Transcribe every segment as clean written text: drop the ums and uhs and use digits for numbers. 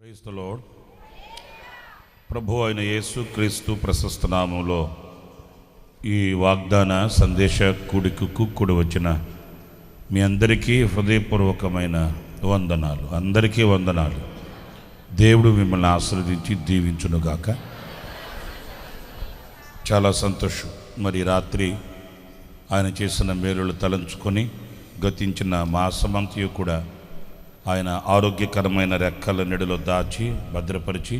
Praise the lord. ప్రభు అయిన యేసు క్రీస్తు ప్రశస్త నామములో ఈ వాగ్దాన సందేశ కూడి వచ్చిన మీ అందరికీ హృదయపూర్వకమైన వందనాలు. అందరికీ వందనాలు. దేవుడు మిమ్మల్ని ఆశీర్వదించి దీవించునుగాక. చాలా సంతోషం. మరి రాత్రి ఆయన చేసిన మేలులు తలంచుకొని గతించిన మాసమంతయు కూడా ఆయన ఆరోగ్యకరమైన రెక్కల నీడలో దాచి భద్రపరిచి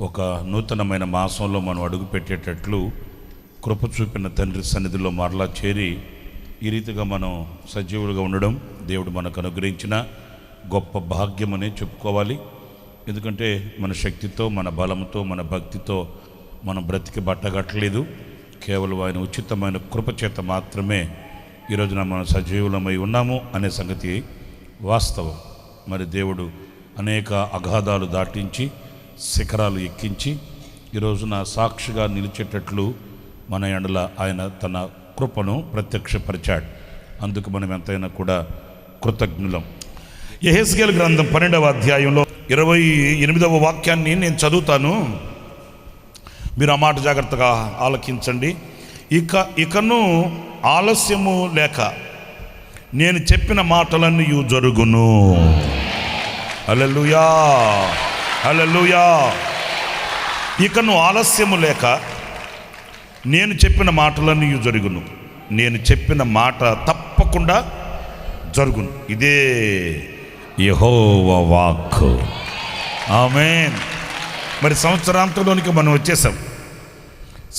ఒక నూతనమైన మాసంలో మనం అడుగుపెట్టేటట్లు కృప చూపిన తండ్రి సన్నిధిలో మరలా చేరి ఈ రీతిగా మనం సజీవులుగా ఉండడం దేవుడు మనకు అనుగ్రహించిన గొప్ప భాగ్యమని చెప్పుకోవాలి. ఎందుకంటే మన శక్తితో, మన బలంతో, మన భక్తితో మనం బ్రతికి బట్టగట్టలేదు. కేవలం ఆయన ఉచితమైన కృపచేత మాత్రమే ఈరోజున మనం సజీవులమై ఉన్నాము అనే సంగతి వాస్తవం. మరి దేవుడు అనేక అగాధాలు దాటించి శిఖరాలు ఎక్కించి ఈరోజున సాక్షిగా నిలిచేటట్లు మన ఎడల ఆయన తన కృపను ప్రత్యక్షపరిచాడు. అందుకు మనం ఎంతైనా కూడా కృతజ్ఞులం. యెహెజ్కేలు గ్రంథం 12వ అధ్యాయంలో 28వ వాక్యాన్ని నేను చదువుతాను. మీరు ఆ మాట జాగ్రత్తగా ఆలకించండి. ఇకను ఆలస్యము లేక నేను చెప్పిన మాటలన్నీ జరుగును. హల్లెలూయా, హల్లెలూయా. ఇకను ఆలస్యము లేక నేను చెప్పిన మాటలన్నీ జరుగును. నేను చెప్పిన మాట తప్పకుండా జరుగును. ఇదే యెహోవా వాక్కు. ఆమేన్. మరి సంవత్సరాంతంలోనికి మనం వచ్చేసాం.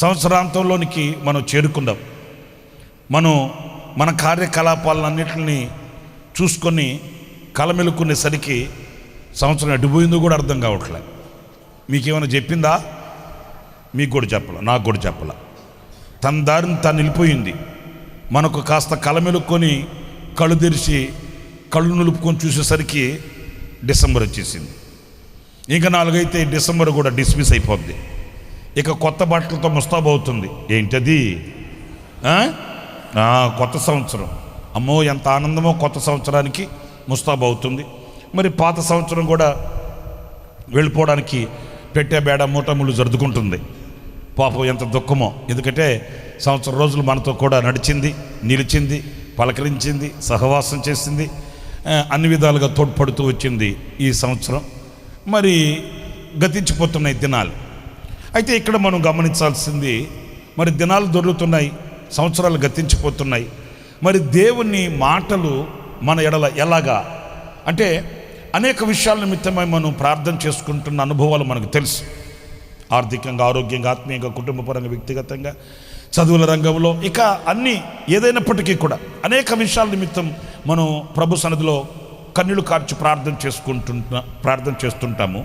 సంవత్సరాంతంలోనికి మనం చేరుకుందాం. మనం మన కార్యకలాపాలన్నింటినీ చూసుకొని కలమెలుకునేసరికి సంవత్సరం ఎడిపోయిందో కూడా అర్థం కావట్లే. మీకేమైనా చెప్పిందా? మీకు కూడా చెప్పాల, నాకు కూడా చెప్పాల. తన దారిని తను వెళ్ళిపోయింది. మనకు కాస్త కలమెలుక్కొని కళ్ళు తెరిచి కళ్ళు నిలుపుకొని చూసేసరికి డిసెంబర్ వచ్చేసింది. ఇంకా 4 అయితే డిసెంబర్ కూడా డిస్మిస్ అయిపోద్ది. ఇక కొత్త బట్టలతో ముస్తాబు అవుతుంది. ఏంటది? కొత్త సంవత్సరం. అమ్మో ఎంత ఆనందమో! కొత్త సంవత్సరానికి ముస్తాబు అవుతుంది. మరి పాత సంవత్సరం కూడా వెళ్ళిపోవడానికి పెట్టే బేడ మూటములు జరుదుకుంటుంది. పాపం ఎంత దుఃఖమో! ఎందుకంటే సంవత్సరం రోజులు మనతో కూడా నడిచింది, నిలిచింది, పలకరించింది, సహవాసం చేసింది, అన్ని విధాలుగా తోడ్పడుతూ వచ్చింది ఈ సంవత్సరం. మరి గతించిపోతున్నాయి దినాలు. అయితే ఇక్కడ మనం గమనించాల్సింది, మరి దినాలు దొరుకుతున్నాయి, సంవత్సరాలు గతించిపోతున్నాయి. మరి దేవుని మాటలు మన ఎడల ఎలాగా అంటే అనేక విషయాల నిమిత్తమై మనం ప్రార్థన చేసుకుంటున్న అనుభవాలు మనకు తెలుసు. ఆర్థికంగా, ఆరోగ్యంగా, ఆత్మీయంగా, కుటుంబపరంగా, వ్యక్తిగతంగా, చదువుల రంగంలో, ఇక అన్నీ ఏదైనప్పటికీ కూడా అనేక విషయాల నిమిత్తం మనం ప్రభు సన్నిధిలో కన్నీళ్లు కార్చి ప్రార్థన చేస్తుంటాము.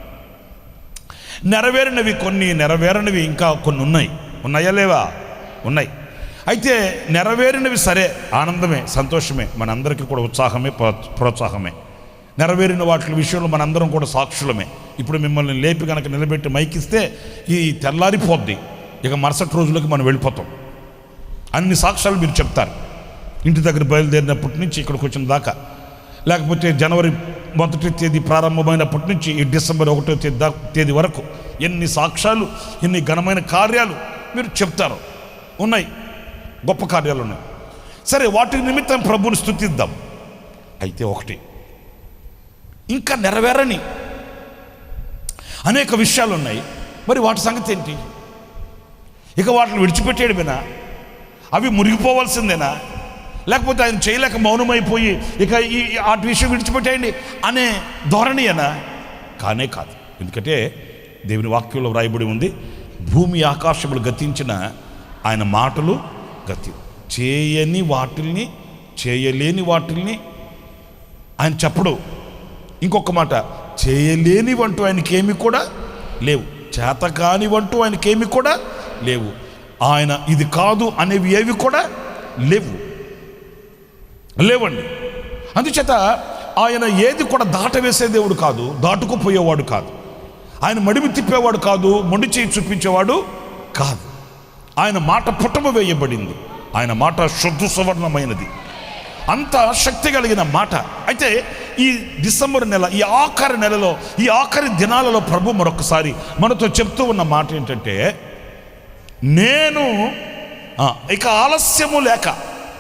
నెరవేరినవి కొన్ని, నెరవేరనివి ఇంకా కొన్ని ఉన్నాయా లేవా? ఉన్నాయి. అయితే నెరవేరినవి సరే, ఆనందమే, సంతోషమే, మనందరికీ కూడా ఉత్సాహమే, ప్రోత్సాహమే. నెరవేరిన వాటి విషయంలో మనందరం కూడా సాక్షులమే. ఇప్పుడు మిమ్మల్ని లేపి కనుక నిలబెట్టి మైకిస్తే ఈ తెల్లారిపోద్ది. ఇక మరుసటి రోజులకి మనం వెళ్ళిపోతాం. అన్ని సాక్ష్యాలు మీరు చెప్తారు. ఇంటి దగ్గర బయలుదేరినప్పటి నుంచి ఇక్కడికి వచ్చిన దాకా, లేకపోతే జనవరి 1వ తేదీ ప్రారంభమైనప్పటి నుంచి ఈ డిసెంబర్ 1వ తేదీ వరకు ఎన్ని సాక్ష్యాలు, ఎన్ని ఘనమైన కార్యాలు మీరు చెప్తారు. ఉన్నాయి, గొప్ప కార్యాలు ఉన్నాయి. సరే, వాటి నిమిత్తం ప్రభువుని స్తుతిద్దాం. అయితే ఒకటి, ఇంకా నెరవేరని అనేక విషయాలు ఉన్నాయి. మరి వాటి సంగతి ఏంటి? ఇక వాటిని విడిచిపెట్టేయడమేనా? అవి మురిగిపోవాల్సిందేనా? లేకపోతే ఆయన చేయలేక మౌనమైపోయి ఇక వాటి విషయం విడిచిపెట్టేయండి అనే ధోరణియేనా? కానే కాదు. ఎందుకంటే దేవుని వాక్యంలో వ్రాయబడి ఉంది, భూమి ఆకాశములు గతించిన ఆయన మాటలు చేయని వాటిల్ని, చేయలేని వాటిల్ని ఆయన చెప్పడు. ఇంకొక మాట, చేయలేనివంటూ ఆయనకేమి కూడా లేవు, చేతకానివంటూ ఆయనకేమి కూడా లేవు. ఆయన ఇది కాదు అనేవి ఏవి కూడా లేవండి. అందుచేత ఆయన ఏది కూడా దాటవేసే దేవుడు కాదు, దాటుకుపోయేవాడు కాదు. ఆయన మడిమి తిప్పేవాడు కాదు, మొండి చేయి చూపించేవాడు కాదు. ఆయన మాట పుటమ వేయబడింది. ఆయన మాట శుద్ధ సువర్ణమైనది. అంత శక్తి కలిగిన మాట. అయితే ఈ డిసెంబర్ నెల, ఈ ఆఖరి నెలలో, ఈ ఆఖరి దినాలలో ప్రభు మరొకసారి మనతో చెప్తూ ఉన్న మాట ఏంటంటే, నేను ఇక ఆలస్యము లేక,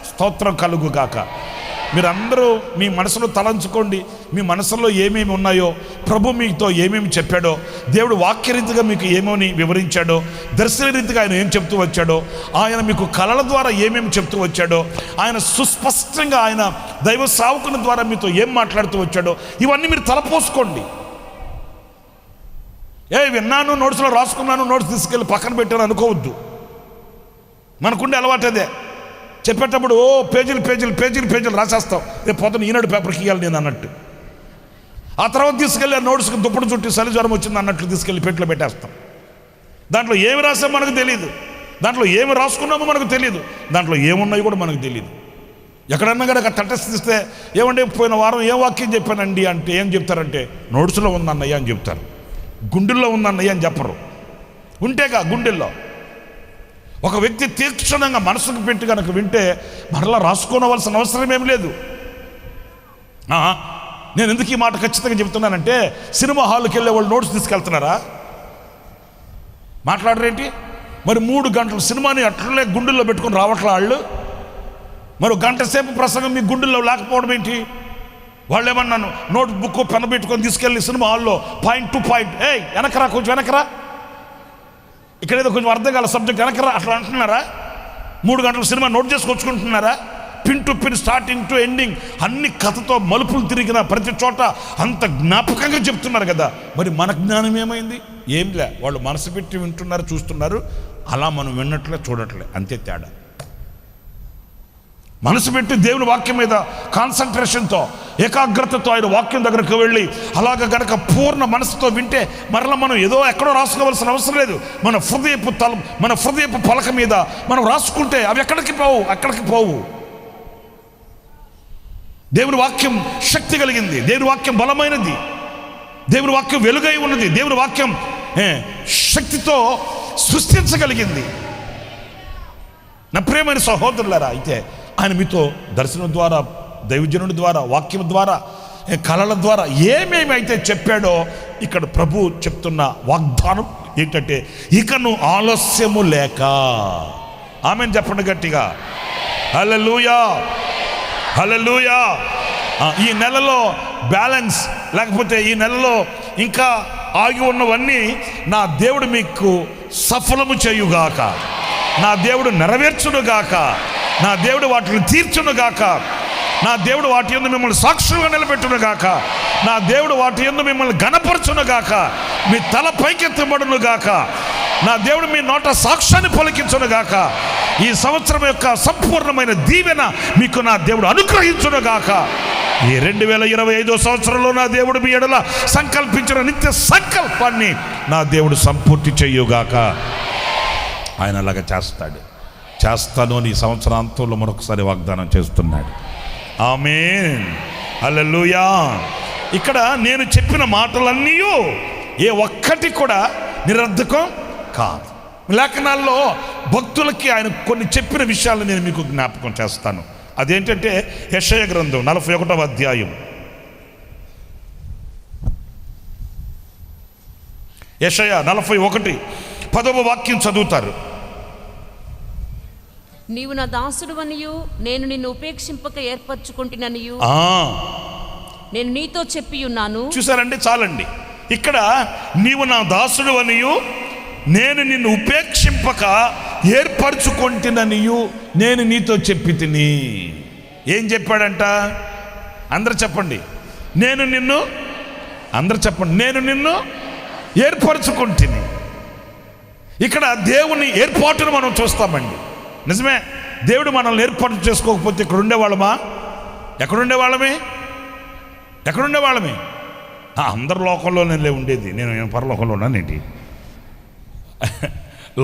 స్తోత్రం కలుగుగాక. మీరందరూ మీ మనసులో తలంచుకోండి, మీ మనసులో ఏమేమి ఉన్నాయో, ప్రభు మీతో ఏమేమి చెప్పాడో, దేవుడు వాక్యరీతిగా మీకు ఏమని వివరించాడో, దర్శనరీతిగా ఆయన ఏం చెప్తూ వచ్చాడో, ఆయన మీకు కళల ద్వారా ఏమేమి చెప్తూ వచ్చాడో, ఆయన సుస్పష్టంగా ఆయన దైవ సేవకుని ద్వారా మీతో ఏం మాట్లాడుతూ వచ్చాడో, ఇవన్నీ మీరు తలపోసుకోండి. విన్నాను, నోట్స్లో రాసుకున్నాను, నోట్స్ తీసుకెళ్ళి పక్కన పెట్టాను అనుకోవద్దు. మనకుండే అలవాటు అదే. చెప్పేటప్పుడు పేజీలు పేజీలు పేజీలు పేజీలు రాసేస్తాం, రేపు పొద్దున ఈనాడు పేపర్కి ఇవ్వాలి నేను అన్నట్టు. ఆ తర్వాత తీసుకెళ్ళి నోట్స్కి దుప్పటి చుట్టి చలి జ్వరం వచ్చింది అన్నట్లు తీసుకెళ్ళి పెట్లో పెట్టేస్తాం. దాంట్లో ఏమి రాసామో మనకు తెలియదు, దాంట్లో ఏమి రాసుకున్నామో మనకు తెలియదు, దాంట్లో ఏమున్నాయో కూడా మనకు తెలియదు. ఎక్కడన్నా కనుక తటస్థిస్తే, ఏమంటే పోయిన వారం ఏ వాక్యం చెప్పానండి అంటే ఏం చెప్తారంటే, నోట్స్లో ఉందన్నయ్య అని చెప్తారు, గుండెల్లో ఉందన్నయ్య అని చెప్పరు. ఉంటేగా గుండెల్లో. ఒక వ్యక్తి తీక్షణంగా మనసుకు పెట్టి కనుక వింటే మరలా రాసుకోనవలసిన అవసరం ఏం లేదు. నేను ఎందుకు ఈ మాట ఖచ్చితంగా చెప్తున్నానంటే, సినిమా హాల్కి వెళ్ళే వాళ్ళు నోట్స్ తీసుకెళ్తున్నారా? మాట్లాడరేంటి? మరి 3 గంటల సినిమాని అట్లనే గుండెల్లో పెట్టుకొని రావట్లే వాళ్ళు. మరి గంట సేపు ప్రసంగం మీ గుండెల్లో లేకపోవడం ఏంటి? వాళ్ళు ఏమన్నాను, నోట్ బుక్ పెన్ పెట్టుకొని తీసుకెళ్ళి సినిమా హాల్లో పాయింట్ టు పాయింట్, వెనకరా కొంచెం వెనకరా, ఇక్కడేదో కొంచెం అర్థం కాల సబ్జెక్ట్ వెనకరా అట్లా అంటున్నారా? 3 గంటల సినిమా నోట్ చేసుకొచ్చుకుంటున్నారా? Pin to pin, starting to ending, అన్ని కథతో మలుపులు తిరిగిన ప్రతి చోట అంత జ్ఞాపకంగా చెప్తున్నారు కదా. మరి మన జ్ఞానం ఏమైంది? ఏం లే, వాళ్ళు మనసు పెట్టి వింటున్నారు, చూస్తున్నారు, అలా మనం విన్నట్లే చూడట్లే, అంతే తేడా. మనసు పెట్టి దేవుని వాక్యం మీద కాన్సన్ట్రేషన్తో, ఏకాగ్రతతో ఆయన వాక్యం దగ్గరకు వెళ్ళి అలాగ గనక పూర్ణ మనసుతో వింటే మరలా మనం ఏదో ఎక్కడో రాసుకోవాల్సిన అవసరం లేదు. మన హృదయపు పలక మీద మనం రాసుకుంటే అవి ఎక్కడికి పోవు. దేవుని వాక్యం శక్తి కలిగింది, దేవుని వాక్యం బలమైనది, దేవుని వాక్యం వెలుగై ఉన్నది, దేవుని వాక్యం శక్తితో సృష్టించగలిగింది. నా ప్రియమైన సహోదరులారా, అయితే ఆయన మీతో దర్శనం ద్వారా, దైవజనుడి ద్వారా, వాక్యం ద్వారా, కళల ద్వారా ఏమేమి అయితే చెప్పాడో, ఇక్కడ ప్రభు చెప్తున్న వాగ్దానం ఏంటంటే, ఇకను ఆలస్యము లేక. ఆమెను చెప్పండి గట్టిగా, హల్లెలూయా హల్లెలూయా. ఈ నెలలో బ్యాలెన్స్ లేకపోతే ఈ నెలలో ఇంకా ఆగి ఉన్నవన్నీ నా దేవుడు మీకు సఫలము చేయుగాక, నా దేవుడు నెరవేర్చునుగాక, నా దేవుడు వాటిని తీర్చునుగాక, నా దేవుడు వాటి యందు మిమ్మల్ని సాక్షులుగా నిలబెట్టునుగాక, నా దేవుడు వాటి యందు మిమ్మల్ని ఘనపరచునుగాక, మీ తల పైకెత్తబడునుగాక, నా దేవుడు మీ నోట సాక్ష్యాన్ని పలికించునుగాక, ఈ సంవత్సరం యొక్క సంపూర్ణమైన దీవెన మీకు నా దేవుడు అనుగ్రహించునుగాక. ఈ 2025 సంవత్సరంలో నా దేవుడు మీ ఎడల సంకల్పించిన నిత్య సంకల్పాన్ని నా దేవుడు సంపూర్తి చేయుగాక. ఆయన అలాగా చేస్తాను అని ఈ సంవత్సరాంతంలో మరొకసారి వాగ్దానం చేస్తున్నాడు. ఆమేన్, హల్లెలూయా. ఇక్కడ నేను చెప్పిన మాటలన్నీ ఏ ఒక్కటి కూడా నిరర్ధకం కాదు. లేఖనాల్లో భక్తులకి ఆయన కొన్ని చెప్పిన విషయాలను నేను మీకు జ్ఞాపకం చేస్తాను. అదేంటంటే యెషయా గ్రంథం 41వ అధ్యాయం. యెషయా 41 10వ వాక్యం చదువుతారు. నీవు నా దాసుడువనియు నేను నిన్ను ఉపేక్షింపక ఏర్పరచుకుంటున్ననియు నేను నీతో చెప్పి ఉన్నాను. చూసారండి, చాలండి. ఇక్కడ నీవు నా దాసుడువనియు నేను నిన్ను ఉపేక్షింపక ఏర్పరచుకుంటున్ననియు నేను నీతో చెప్పి తిని. ఏం చెప్పాడంట? అందరు చెప్పండి, నేను నిన్ను. అందరు చెప్పండి, నేను నిన్ను ఏర్పరచుకుంటుని. ఇక్కడ దేవుని ఏర్పాటును మనం చూస్తామండి. నిజమే, దేవుడు మనల్ని ఏర్పాటు చేసుకోకపోతే ఇక్కడ ఉండేవాళ్ళమా? ఎక్కడుండేవాళ్ళమే? అందరు లోకంలోనే ఉండేది, నేను పరలోకంలో ఉన్నానేంటి?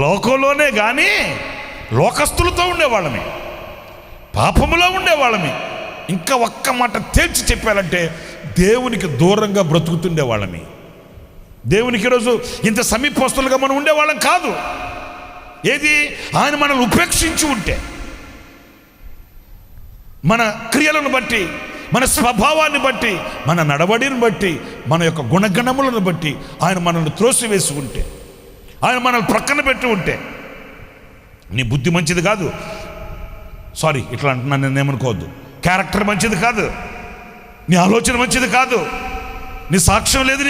లోకంలోనే కానీ లోకస్తులతో ఉండేవాళ్ళమే, పాపములో ఉండేవాళ్ళమే. ఇంకా ఒక్క మాట తేల్చి చెప్పాలంటే దేవునికి దూరంగా బ్రతుకుతుండేవాళ్ళమే. దేవునికి ఈరోజు ఇంత సమీపస్తులుగా మనం ఉండేవాళ్ళం కాదు. ఏది? ఆయన మనల్ని ఉపేక్షించి ఉంటే, మన క్రియలను బట్టి, మన స్వభావాన్ని బట్టి, మన నడవడిని బట్టి, మన యొక్క గుణగణములను బట్టి ఆయన మనల్ని త్రోసివేసి ఉంటే, ఆయన మనల్ని ప్రక్కన పెట్టి ఉంటే, నీ బుద్ధి మంచిది కాదు, సారీ ఇట్లా అంటున్నాను నేను, ఏమనుకోవద్దు, క్యారెక్టర్ మంచిది కాదు, నీ ఆలోచన మంచిది కాదు, నీ సాక్ష్యం లేదు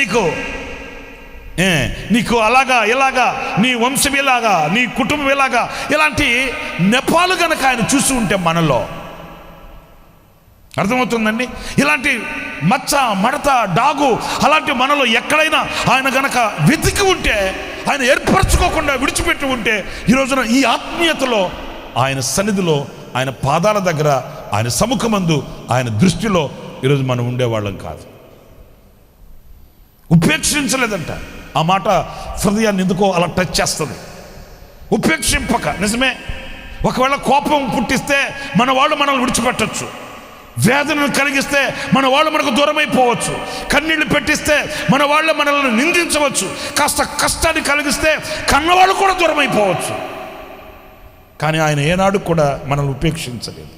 నీకు అలాగా ఇలాగా, నీ వంశం ఇలాగా, నీ కుటుంబం ఇలాగా, ఇలాంటి నెపాలు కనుక ఆయన చూసి ఉంటే మనలో, అర్థమవుతుందండి, ఇలాంటి మచ్చ మడత డాగు అలాంటి మనలో ఎక్కడైనా ఆయన గనక వెతికి ఉంటే, ఆయన ఏర్పరచుకోకుండా విడిచిపెట్టి ఉంటే, ఈ రోజున ఈ ఆత్మీయతలో ఆయన సన్నిధిలో, ఆయన పాదాల దగ్గర, ఆయన సముఖమందు, ఆయన దృష్టిలో ఈరోజు మనం ఉండేవాళ్ళం కాదు. ఉపేక్షించలేదంట. ఆ మాట హృదయాన్ని ఎందుకో అలా టచ్ చేస్తుంది. ఉపేక్షింపక, నిజమే, ఒకవేళ కోపం పుట్టిస్తే మన వాళ్ళు మనల్ని విడిచిపెట్టచ్చు, వేదనను కలిగిస్తే మన వాళ్ళు మనకు దూరమైపోవచ్చు, కన్నీళ్లు పెట్టిస్తే మన వాళ్ళు మనల్ని నిందించవచ్చు, కాస్త కష్టాన్ని కలిగిస్తే కన్నవాళ్ళు కూడా దూరమైపోవచ్చు. కానీ ఆయన ఏనాడు కూడా మనల్ని ఉపేక్షించలేదు,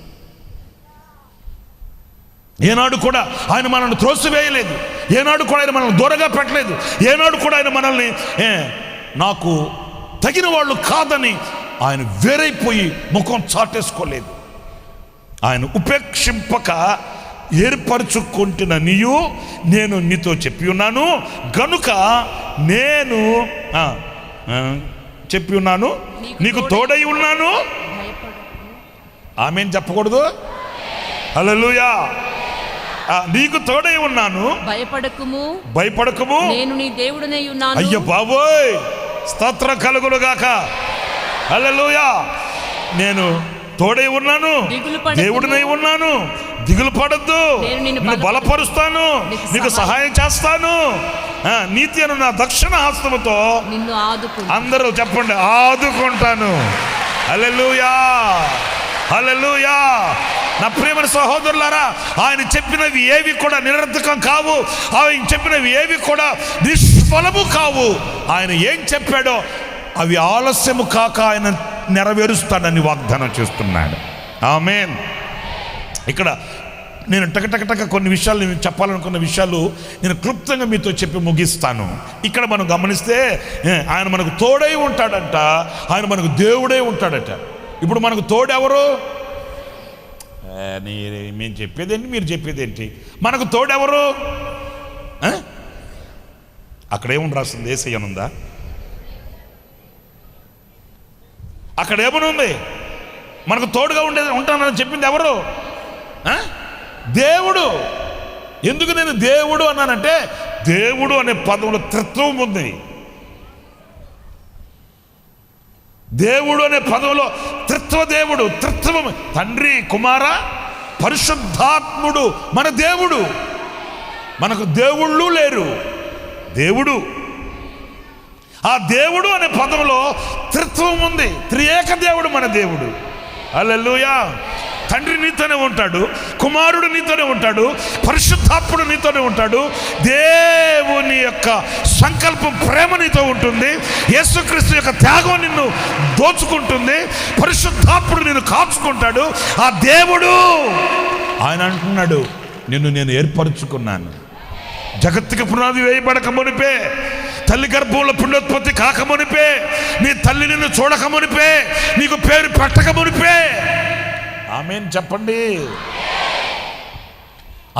ఏనాడు కూడా ఆయన మనల్ని త్రోసివేయలేదు, ఏనాడు కూడా ఆయన మనల్ని దూరంగా పెట్టలేదు, ఏనాడు కూడా ఆయన మనల్ని నాకు తగిన వాళ్ళు కాదని ఆయన వేరైపోయి ముఖం చాటేసుకోలేదు. ఆయన ఉపేక్షింపక ఏర్పరచుకుంటున్న నీయు నేను నీతో చెప్పి ఉన్నాను గనుక నేను చెప్పి ఉన్నాను, నీకు తోడై ఉన్నాను. ఆమేన్ చెప్పకూడదు? హల్లెలూయా. నీకు తోడై ఉన్నాను, భయపడకుము, నేను నీ దేవుడనై ఉన్నాను. అయ్యో బాబోయ్, స్తోత్రం కలుగును గాక. హల్లెలూయా. నేను తోడై ఉన్నాను, దేవుడినై ఉన్నాను, దిగులు పడద్దు, నిన్ను బలపరుస్తాను, నీకు సహాయం చేస్తాను, నీతి అను నా దక్షిణ హస్తముతో అందరూ చెప్పండి, ఆదుకుంటాను. హల్లెలూయా, హల్లెలూయా. నా ప్రియమైన సహోదరులారా, ఆయన చెప్పినవి ఏవి కూడా నిరర్థకం కావు, ఆయన చెప్పినవి ఏవి కూడా నిష్ఫలము కావు. ఆయన ఏం చెప్పాడో అవి ఆలస్యము కాక ఆయన నెరవేరుస్తాడని వాగ్దానం చేస్తున్నాడు. ఆమేన్. ఇక్కడ నేను టక కొన్ని విషయాలు, నేను చెప్పాలనుకున్న విషయాలు నేను క్లుప్తంగా మీతో చెప్పి ముగిస్తాను. ఇక్కడ మనం గమనిస్తే ఆయన మనకు తోడై ఉంటాడంట, ఆయన మనకు దేవుడై ఉంటాడట. ఇప్పుడు మనకు తోడెవరు? మేము చెప్పేదేంటి, మీరు చెప్పేదేంటి? మనకు తోడెవరు? అక్కడేముంది రాస్తుంది? యేసయ్యనుందా? అక్కడ ఏమనుంది? మనకు తోడుగా ఉంటానని చెప్పింది ఎవరు? దేవుడు. ఎందుకు నేను దేవుడు అన్నానంటే, దేవుడు అనే పదంలో త్రిత్వం ఉంది. దేవుడు అనే పదంలో త్రిత్వ దేవుడు, త్రిత్వం, తండ్రి, కుమార, పరిశుద్ధాత్ముడు మన దేవుడు. మనకు దేవుళ్ళు లేరు, దేవుడు. ఆ దేవుడు అనే పదంలో త్రిత్వం ఉంది, త్రియేక దేవుడు మన దేవుడు. హల్లెలూయా. తండ్రి నీతోనే ఉంటాడు, కుమారుడు నీతోనే ఉంటాడు, పరిశుద్ధాత్ముడు నీతోనే ఉంటాడు. దేవుని యొక్క సంకల్పం, ప్రేమ నీతో ఉంటుంది. యేసుక్రీస్తు యొక్క త్యాగం నిన్ను దోచుకుంటుంది. పరిశుద్ధాత్ముడు నిన్ను కాచుకుంటాడు. ఆ దేవుడు ఆయన అంటున్నాడు, నిన్ను నేను ఏర్పరచుకున్నాను. జగత్తుకి పునాది వేయబడక మునిపే, తల్లి గర్భంలో పుణ్యోత్పత్తి కాక మునిపే, నీ తల్లి నిన్ను చూడక మునిపే, నీకు పేరు పెట్టక మునిపే. ఆమేన్ చెప్పండి.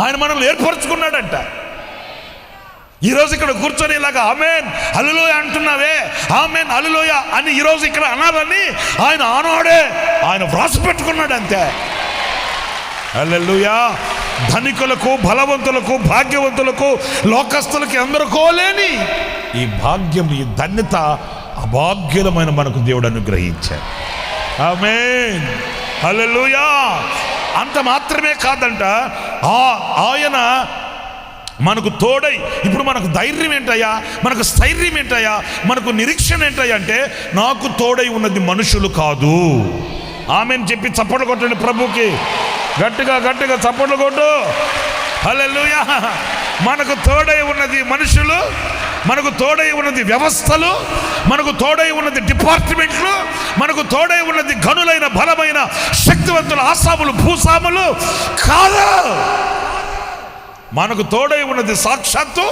ఆయన మనల్ని ఏర్పరచుకున్నాడంట. ఈరోజు ఇక్కడ కూర్చొని ఇలాగా ఆమేన్ హల్లెలూయా అంటున్నావే, ఆమేన్ హల్లెలూయా అని ఈరోజు ఇక్కడ అనాలని ఆయన ఆనాడే ఆయన వ్రాసి పెట్టుకున్నాడు అంతే. హల్లెలూయా. ధనికులకు, బలవంతులకు, భాగ్యవంతులకు, లోకస్తులకి అందరికో లేని ఈ భాగ్యం, ఈ ధన్యత అభాగ్యులమైన మనకు దేవుడు అనుగ్రహించాడు. ఆమేన్ హల్లెలూయా. అంత మాత్రమే కాదంట, ఆయన మనకు తోడై, ఇప్పుడు మనకు ధైర్యం ఏంటయ్యా, మనకు స్థైర్యం ఏంటయ్యా, మనకు నిరీక్షణ ఏంటయ్యా అంటే, నాకు తోడై ఉన్నది మనుషులు కాదు. ఆమేన్ చెప్పి చప్పట్లు కొట్టండి ప్రభుకి. గట్టిగా గట్టిగా చప్పట్లు కొట్టు. హల్లెలూయా. మనకు తోడై ఉన్నది మనుషులు మనకు తోడై ఉన్నది వ్యవస్థలు, మనకు తోడై ఉన్నది డిపార్ట్మెంట్లు, మనకు తోడై ఉన్నది గనులైన బలమైన శక్తివంతుల ఆసాములు భూసాములు కాదు. మనకు తోడై ఉన్నది సాక్షాత్తు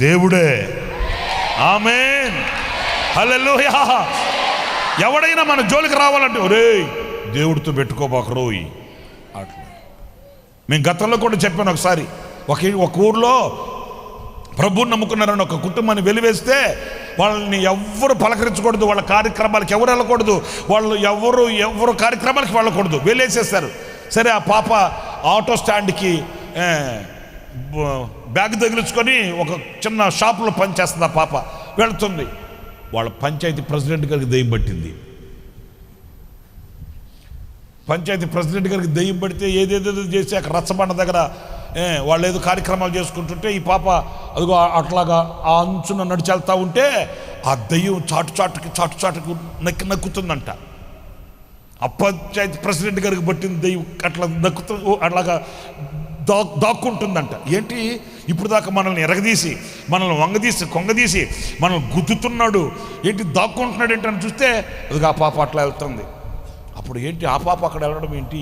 దేవుడే. ఆమేన్, హల్లెలూయా. ఎవడైనా మన జోలికి రావాలంటే ఒరేయ్ దేవుడితో పెట్టుకోబాకరోయ్ అట్లా. మేము గతంలో కూడా చెప్పాను ఒకసారి, ఒక ఊర్లో ప్రభువుని నమ్ముకున్నారని ఒక కుటుంబాన్ని వెలివేస్తే వాళ్ళని ఎవ్వరు పలకరించకూడదు, వాళ్ళ కార్యక్రమాలకు ఎవరు వెళ్ళకూడదు, వాళ్ళు ఎవరు కార్యక్రమాలకి వెళ్ళకూడదు, వెళ్ళేసేస్తారు. సరే ఆ పాప ఆటో స్టాండ్కి బ్యాగ్ తగిలించుకొని ఒక చిన్న షాపులో పనిచేస్తుంది. ఆ పాప వెళుతుంది. వాళ్ళ పంచాయతీ ప్రెసిడెంట్ గారికి దెయ్యం పట్టింది. పంచాయతీ ప్రెసిడెంట్ గారికి దెయ్యం పడితే ఏదేదో చేసి అక్కడ రచ్చబండ దగ్గర వాళ్ళు ఏదో కార్యక్రమాలు చేసుకుంటుంటే ఈ పాప అదిగో అట్లాగా ఆ అంచున నడిచెళ్తా ఉంటే ఆ దెయ్యం చాటుకి నక్కుతుందంట. ఆ పంచాయతీ ప్రెసిడెంట్ గారికి పట్టిన దెయ్యం అట్లా అట్లాగా దాక్కుంటుందంట. ఏంటి ఇప్పుడు దాకా మనల్ని ఎరగదీసి, మనల్ని వంగదీసి కొంగదీసి మనల్ని గుద్దుతున్నాడు, ఏంటి దాక్కుంటున్నాడు ఏంటి అని చూస్తే అది ఆ పాప అట్లా వెళ్తుంది. అప్పుడు ఏంటి ఆ పాప అక్కడ వెళ్ళడం ఏంటి,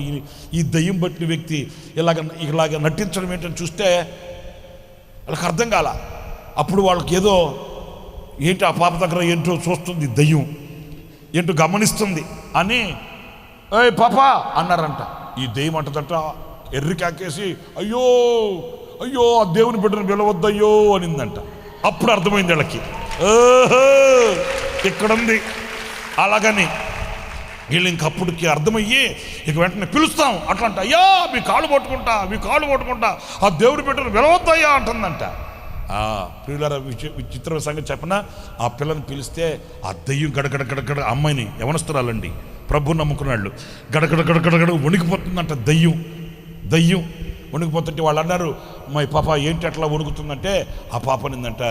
ఈ దయ్యం పట్టిన వ్యక్తి ఇలాగ నటించడం ఏంటని చూస్తే వాళ్ళకి అర్థం కాల. అప్పుడు వాళ్ళకి ఏదో ఏంటి ఆ పాప దగ్గర ఏంటో చూస్తుంది, దయ్యం ఏంటో గమనిస్తుంది అని ఏయ్ పాప అన్నారంట. ఈ దయ్యం అంటదంట ఎర్రి కాకేసి అయ్యో అయ్యో ఆ దేవుని బిడ్డను పిలవద్దయ్యో అనిందంట. అప్పుడు అర్థమైంది వీళ్ళకి, ఓహో ఇక్కడుంది. అలాగని వీళ్ళు ఇంకప్పుడుకి అర్థమయ్యి ఇక వెంటనే పిలుస్తాం అట్లా అంట. అయ్యా మీ కాళ్ళు పట్టుకుంటా ఆ దేవుడి బిడ్డను పిలవద్దయ్యా అంటుందంట. ప్రియులారా విచిత్రమైన సంగతి చెప్పనా, ఆ పిల్లని పిలిస్తే ఆ దయ్యం గడగడ అమ్మాయిని యవనస్తురాలండి ప్రభు నమ్ముకున్నాళ్ళు గడగడ వణికిపోతుందంట. దయ్యం వణికిపోతుంటే వాళ్ళు అన్నారు, మా పాప ఏంటి అట్లా వణుకుతుందంటే ఆ పాప నిందంట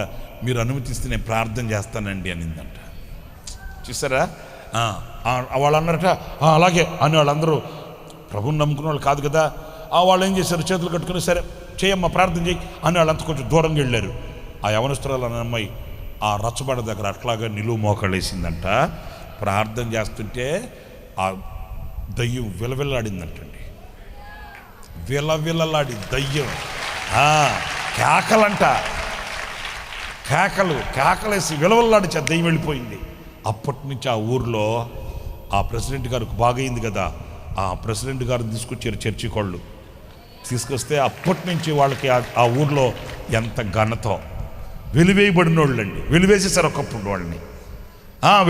మీరు అనుమతిస్తే నేను ప్రార్థన చేస్తానండి అనిందంట. చూసారా, వాళ్ళు అన్నారట అలాగే అని. వాళ్ళందరూ ప్రభుని నమ్ముకున్న వాళ్ళు కాదు కదా, వాళ్ళు ఏం చేశారు, చేతులు కట్టుకుని సరే చేయమ్మా ప్రార్థన చేయి అని వాళ్ళంతా కొంచెం దూరంగా వెళ్ళారు. ఆ యవనస్తురాలు అన్న అమ్మాయి ఆ రచ్చబండ దగ్గర అట్లాగా నిలువు మోకాళ్ళేసిందంట. ప్రార్థన చేస్తుంటే ఆ దయ్యం విలవిల్లాడిందంటండి. విలవిల్లాడి దయ్యం కేకలంట, కేకలేసి విలవిల్లాడిచి ఆ దయ్యం వెళ్ళిపోయింది. అప్పటి నుంచి ఆ ఊర్లో ఆ ప్రెసిడెంట్ గారికి బాగైంది కదా, ఆ ప్రెసిడెంట్ గారు తీసుకొచ్చారు చర్చి కోళ్ళు తీసుకొస్తే అప్పటి నుంచి వాళ్ళకి ఆ ఊర్లో ఎంత ఘనతో వెలివేయబడిన వాళ్ళండి. వెలివేసేశారు ఒకప్పుడు వాళ్ళని,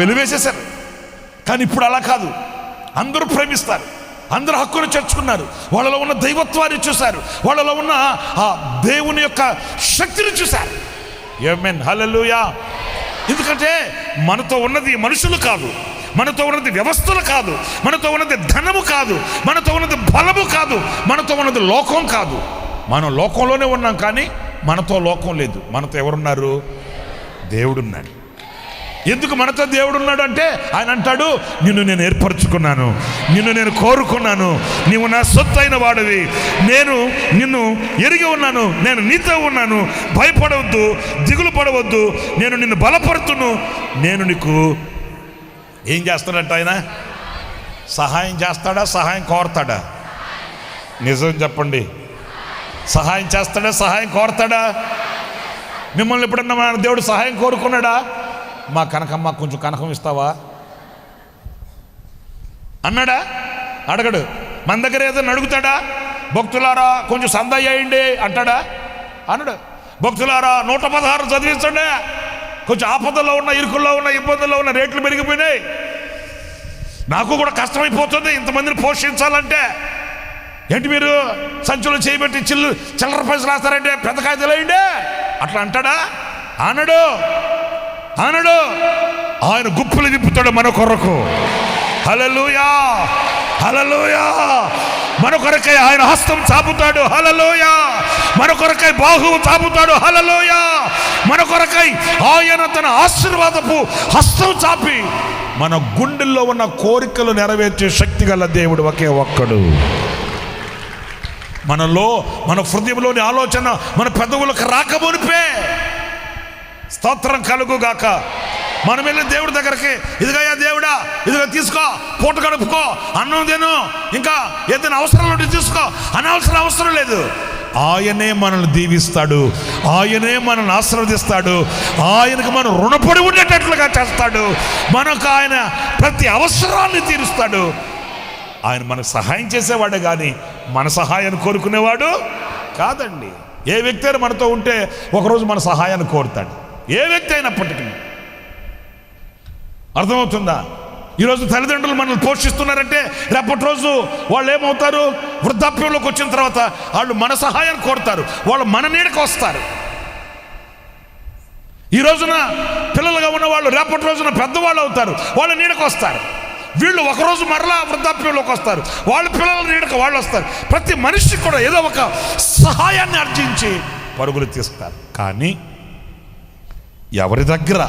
వెలివేసేశారు. కానీ ఇప్పుడు అలా కాదు, అందరూ ప్రేమిస్తారు, అందరూ హక్కును చేర్చుకున్నారు. వాళ్ళలో ఉన్న దైవత్వాన్ని చూశారు, వాళ్ళలో ఉన్న ఆ దేవుని యొక్క శక్తిని చూశారు. ఆమేన్, హల్లెలూయా. ఎందుకంటే మనతో ఉన్నది మనుషులు కాదు, మనతో ఉన్నది వ్యవస్థలు కాదు, మనతో ఉన్నది ధనము కాదు, మనతో ఉన్నది బలము కాదు, మనతో ఉన్నది లోకం కాదు. మనం లోకంలోనే ఉన్నాం కానీ మనతో లోకం లేదు. మనతో ఎవరున్నారు? దేవుడున్నాడు. ఎందుకు మనతో దేవుడు ఉన్నాడు అంటే ఆయన అంటాడు, నిన్ను నేను ఏర్పరచుకున్నాను, నిన్ను నేను కోరుకున్నాను, నీవు నా సొత్తు అయిన వాడివి, నేను నిన్ను ఎరిగి ఉన్నాను, నేను నీతో ఉన్నాను, భయపడవద్దు, దిగులు పడవద్దు, నేను నిన్ను బలపరుతును, నేను నీకు ఏం చేస్తాడంట ఆయన? సహాయం చేస్తాడా, సహాయం కోరతాడా? నిజం చెప్పండి, సహాయం చేస్తాడా, సహాయం కోరతాడా? మిమ్మల్ని ఎప్పుడన్నా మన దేవుడు సహాయం కోరుకున్నాడా? మా కనకమ్మ కొంచెం కనకం ఇస్తావా అన్నాడా? అడగడు. మన దగ్గర ఏదైనా అడుగుతాడా? భక్తులారా కొంచెం సందా చేయండి అంటాడా? అన్నాడు. భక్తులారా 116 చదివించండి, కొంచెం ఆపదల్లో ఉన్న, ఇరుకుల్లో ఉన్న, ఇబ్బందుల్లో ఉన్న, రేట్లు పెరిగిపోయినాయి, నాకు కూడా కష్టమైపోతుంది ఇంతమందిని పోషించాలంటే, ఏంటి మీరు సంచులు చేయబెట్టి చిల్లర పైసలు రాస్తారంటే పెద్ద కాగితాలు వేయండి అట్లా అంటాడా? అనడు. ఆయన గుప్పులు విప్పుతాడు మన కొరకు. హల్లెలూయా, హల్లెలూయా. మన కొరకై ఆయన హస్తం చాపుతాడు. హల్లెలూయా. మన కొరకై బాహువు చాపుతాడు. హల్లెలూయా. మన కొరకై ఆయన తన ఆశీర్వాదపు హస్తం చాపి మన గుండెల్లో ఉన్న కోరికలు నెరవేర్చే శక్తి గల దేవుడు ఒకే ఒక్కడు. మన హృదయంలోని ఆలోచన మన పెదవులకు రాకమునిపే స్తోత్రం కలుగుగాక. మనం వెళ్ళి దేవుడి దగ్గరికి, ఇదిగయ్యా దేవుడా, ఇదిగో తీసుకో, పూట గడుపుకో, అన్నం తిను, ఇంకా ఏదైనా అవసరం ఉంటే తీసుకో, అనవసరం అవసరం లేదు. ఆయనే మనల్ని దీవిస్తాడు, ఆయనే మనల్ని ఆశీర్వదిస్తాడు, ఆయనకు మనం రుణపడి ఉండేటట్లుగా చేస్తాడు, మనకు ఆయన ప్రతి అవసరాన్ని తీరుస్తాడు. ఆయన మనకు సహాయం చేసేవాడే కానీ మన సహాయాన్ని కోరుకునేవాడు కాదండి. ఏ వ్యక్తి అయినా మనతో ఉంటే ఒకరోజు మన సహాయాన్ని కోరుతాడు, ఏ వ్యక్తి అయినప్పటికీ. అర్థమవుతుందా? ఈరోజు తల్లిదండ్రులు మనల్ని పోషిస్తున్నారంటే రేపటి రోజు వాళ్ళు ఏమవుతారు? వృద్ధాప్యంలోకి వచ్చిన తర్వాత వాళ్ళు మన సహాయాన్ని కోరుతారు, వాళ్ళు మన నీడకు వస్తారు. ఈ రోజున పిల్లలుగా ఉన్న వాళ్ళు రేపటి రోజున పెద్దవాళ్ళు అవుతారు, వాళ్ళ నీడకు వస్తారు. వీళ్ళు ఒకరోజు మరలా వృద్ధాప్యంలోకి వస్తారు, వాళ్ళ పిల్లల నీడకు వాళ్ళు వస్తారు. ప్రతి మనిషి కూడా ఏదో ఒక సహాయాన్ని ఆర్జించి పరుగులు తీస్తారు. కానీ ఎవరి దగ్గర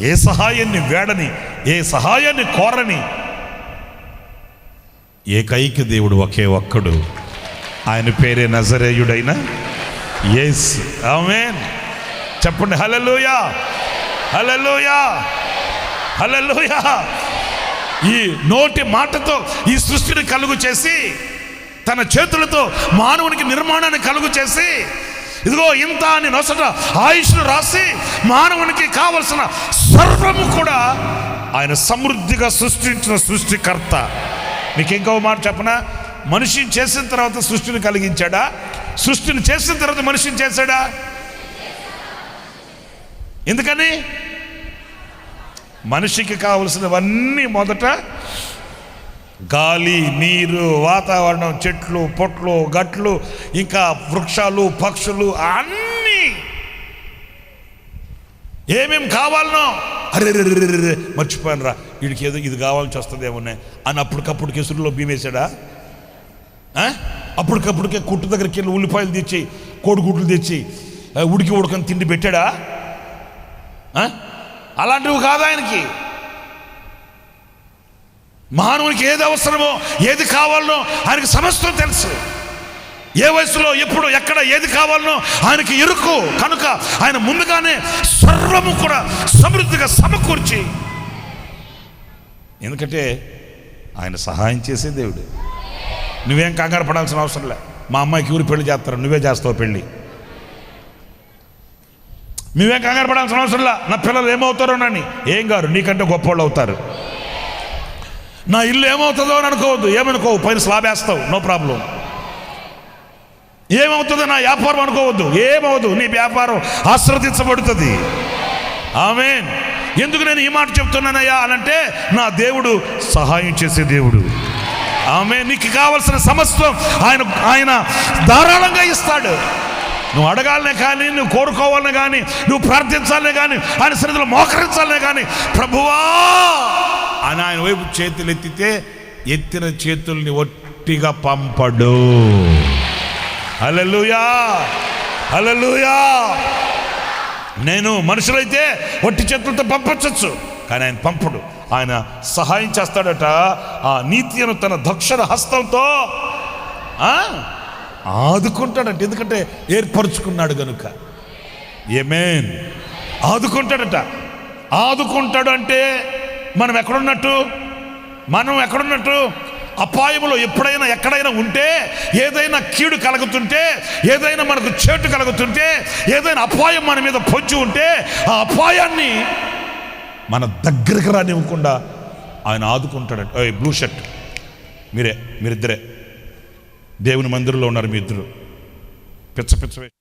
ఏ సహాయాన్ని వేడని, ఏ సహాయాన్ని కోరని ఏకైక దేవుడు ఒకే ఒక్కడు, ఆయన పేరే నజరేయుడైన యేసు. ఆమేన్. చెప్పండి హల్లెలూయా, హల్లెలూయా, హల్లెలూయా. ఈ నోటి మాటతో ఈ సృష్టిని కలుగు చేసి, తన చేతులతో మానవునికి నిర్మాణాన్ని కలుగు చేసి, ఇదిగో ఇంత అని నొసట ఆయుష్ను రాసి మానవునికి కావలసిన సర్వము కూడా ఆయన సమృద్ధిగా సృష్టించిన సృష్టికర్త. మీకు ఇంకో మాట చెప్పనా? మనిషిని చేసిన తర్వాత సృష్టిని కలిగించాడా? సృష్టిని చేసిన తర్వాత మనిషిని చేశాడా? ఎందుకని? మనిషికి కావలసినవన్నీ మొదట గాలి, నీరు, వాతావరణం, చెట్లు, పొట్లు, గట్లు, ఇంకా వృక్షాలు, పక్షులు, అన్నీ ఏమేమి కావాలనో అరే మర్చిపోయాను రా, వీడికి ఏదో ఇది కావాల్సి వస్తుందేమోనే అని అప్పటికప్పుడు కెసురులో భీమేశాడా? అప్పటికప్పటికే కుట్టు దగ్గరికి వెళ్ళి ఉల్లిపాయలు తెచ్చి, కోడిగుడ్లు తెచ్చి ఉడకని తిండి పెట్టాడా? అలాంటివి కాదు ఆయనకి. మానవునికి ఏది అవసరమో, ఏది కావాలనో ఆయనకి సమస్తం తెలుసు. ఏ వయసులో, ఎప్పుడు, ఎక్కడ ఏది కావాలనో ఆయనకి ఎరుకు. కనుక ఆయన ముందుగానే సర్వము కూడా సమృద్ధిగా సమకూర్చి, ఎందుకంటే ఆయన సహాయం చేసే దేవుడు. నువ్వేం కంగారు పడాల్సిన అవసరం లే. మా అమ్మాయికి ఊరి పెళ్లి చేస్తారు, నువ్వే చేస్తావు పెళ్ళి. నువ్వేం కంగారు పడాల్సిన అవసరం లే. నా పిల్లలు ఏమవుతారోనని. ఏం గారు, నీకంటే గొప్పవాళ్ళు అవుతారు. నా ఇల్లు ఏమవుతుందో అని అనుకోవద్దు, ఏమనుకోవు, పైన స్లాబ్ వేస్తావు, నో ప్రాబ్లం. ఏమవుతుందో నా వ్యాపారం అనుకోవద్దు, ఏమవుదు, నీ వ్యాపారం ఆశీర్వదించబడుతుంది. ఆమేన్. ఎందుకు నేను ఈ మాట చెప్తున్నానయ్యా అనంటే, నా దేవుడు సహాయం చేసే దేవుడు. ఆమేన్. నీకు కావలసిన సమస్తం ఆయన ధారాళంగా ఇస్తాడు. నువ్వు అడగాలనే కానీ, నువ్వు కోరుకోవాలనే కానీ, నువ్వు ప్రార్థించాలనే కానీ, ఆయన సన్నిధిలో మోకరించాలనే కానీ, ప్రభువా అని ఆయన వైపు చేతులు ఎత్తితే ఎత్తిన చేతుల్ని ఒట్టిగా పంపడు. హల్లెలూయా, హల్లెలూయా. నేను మనుషులైతే ఒట్టి చేతులతో పంపచ్చు, కానీ ఆయన పంపడు. ఆయన సహాయం చేస్తాడట. ఆ నీతిని తన దక్షిణ హస్తంతో ఆదుకుంటాడట. ఎందుకంటే ఏర్పరచుకున్నాడు గనుక. ఆమేన్. ఆదుకుంటాడట. ఆదుకుంటాడు అంటే మనం ఎక్కడున్నట్టు? మనం ఎక్కడున్నట్టు? అపాయములో ఎప్పుడైనా ఎక్కడైనా ఉంటే, ఏదైనా కీడు కలుగుతుంటే, ఏదైనా మనకు చేటు కలుగుతుంటే, ఏదైనా అపాయం మన మీద పొంచి ఉంటే, ఆ అపాయాన్ని మన దగ్గరికి రానివ్వకుండా ఆయన ఆదుకుంటాడట. బ్లూ షర్ట్ మీరిద్దరే దేవుని మందిరంలో ఉన్నారు. మీ ఇద్దరు పిచ్చ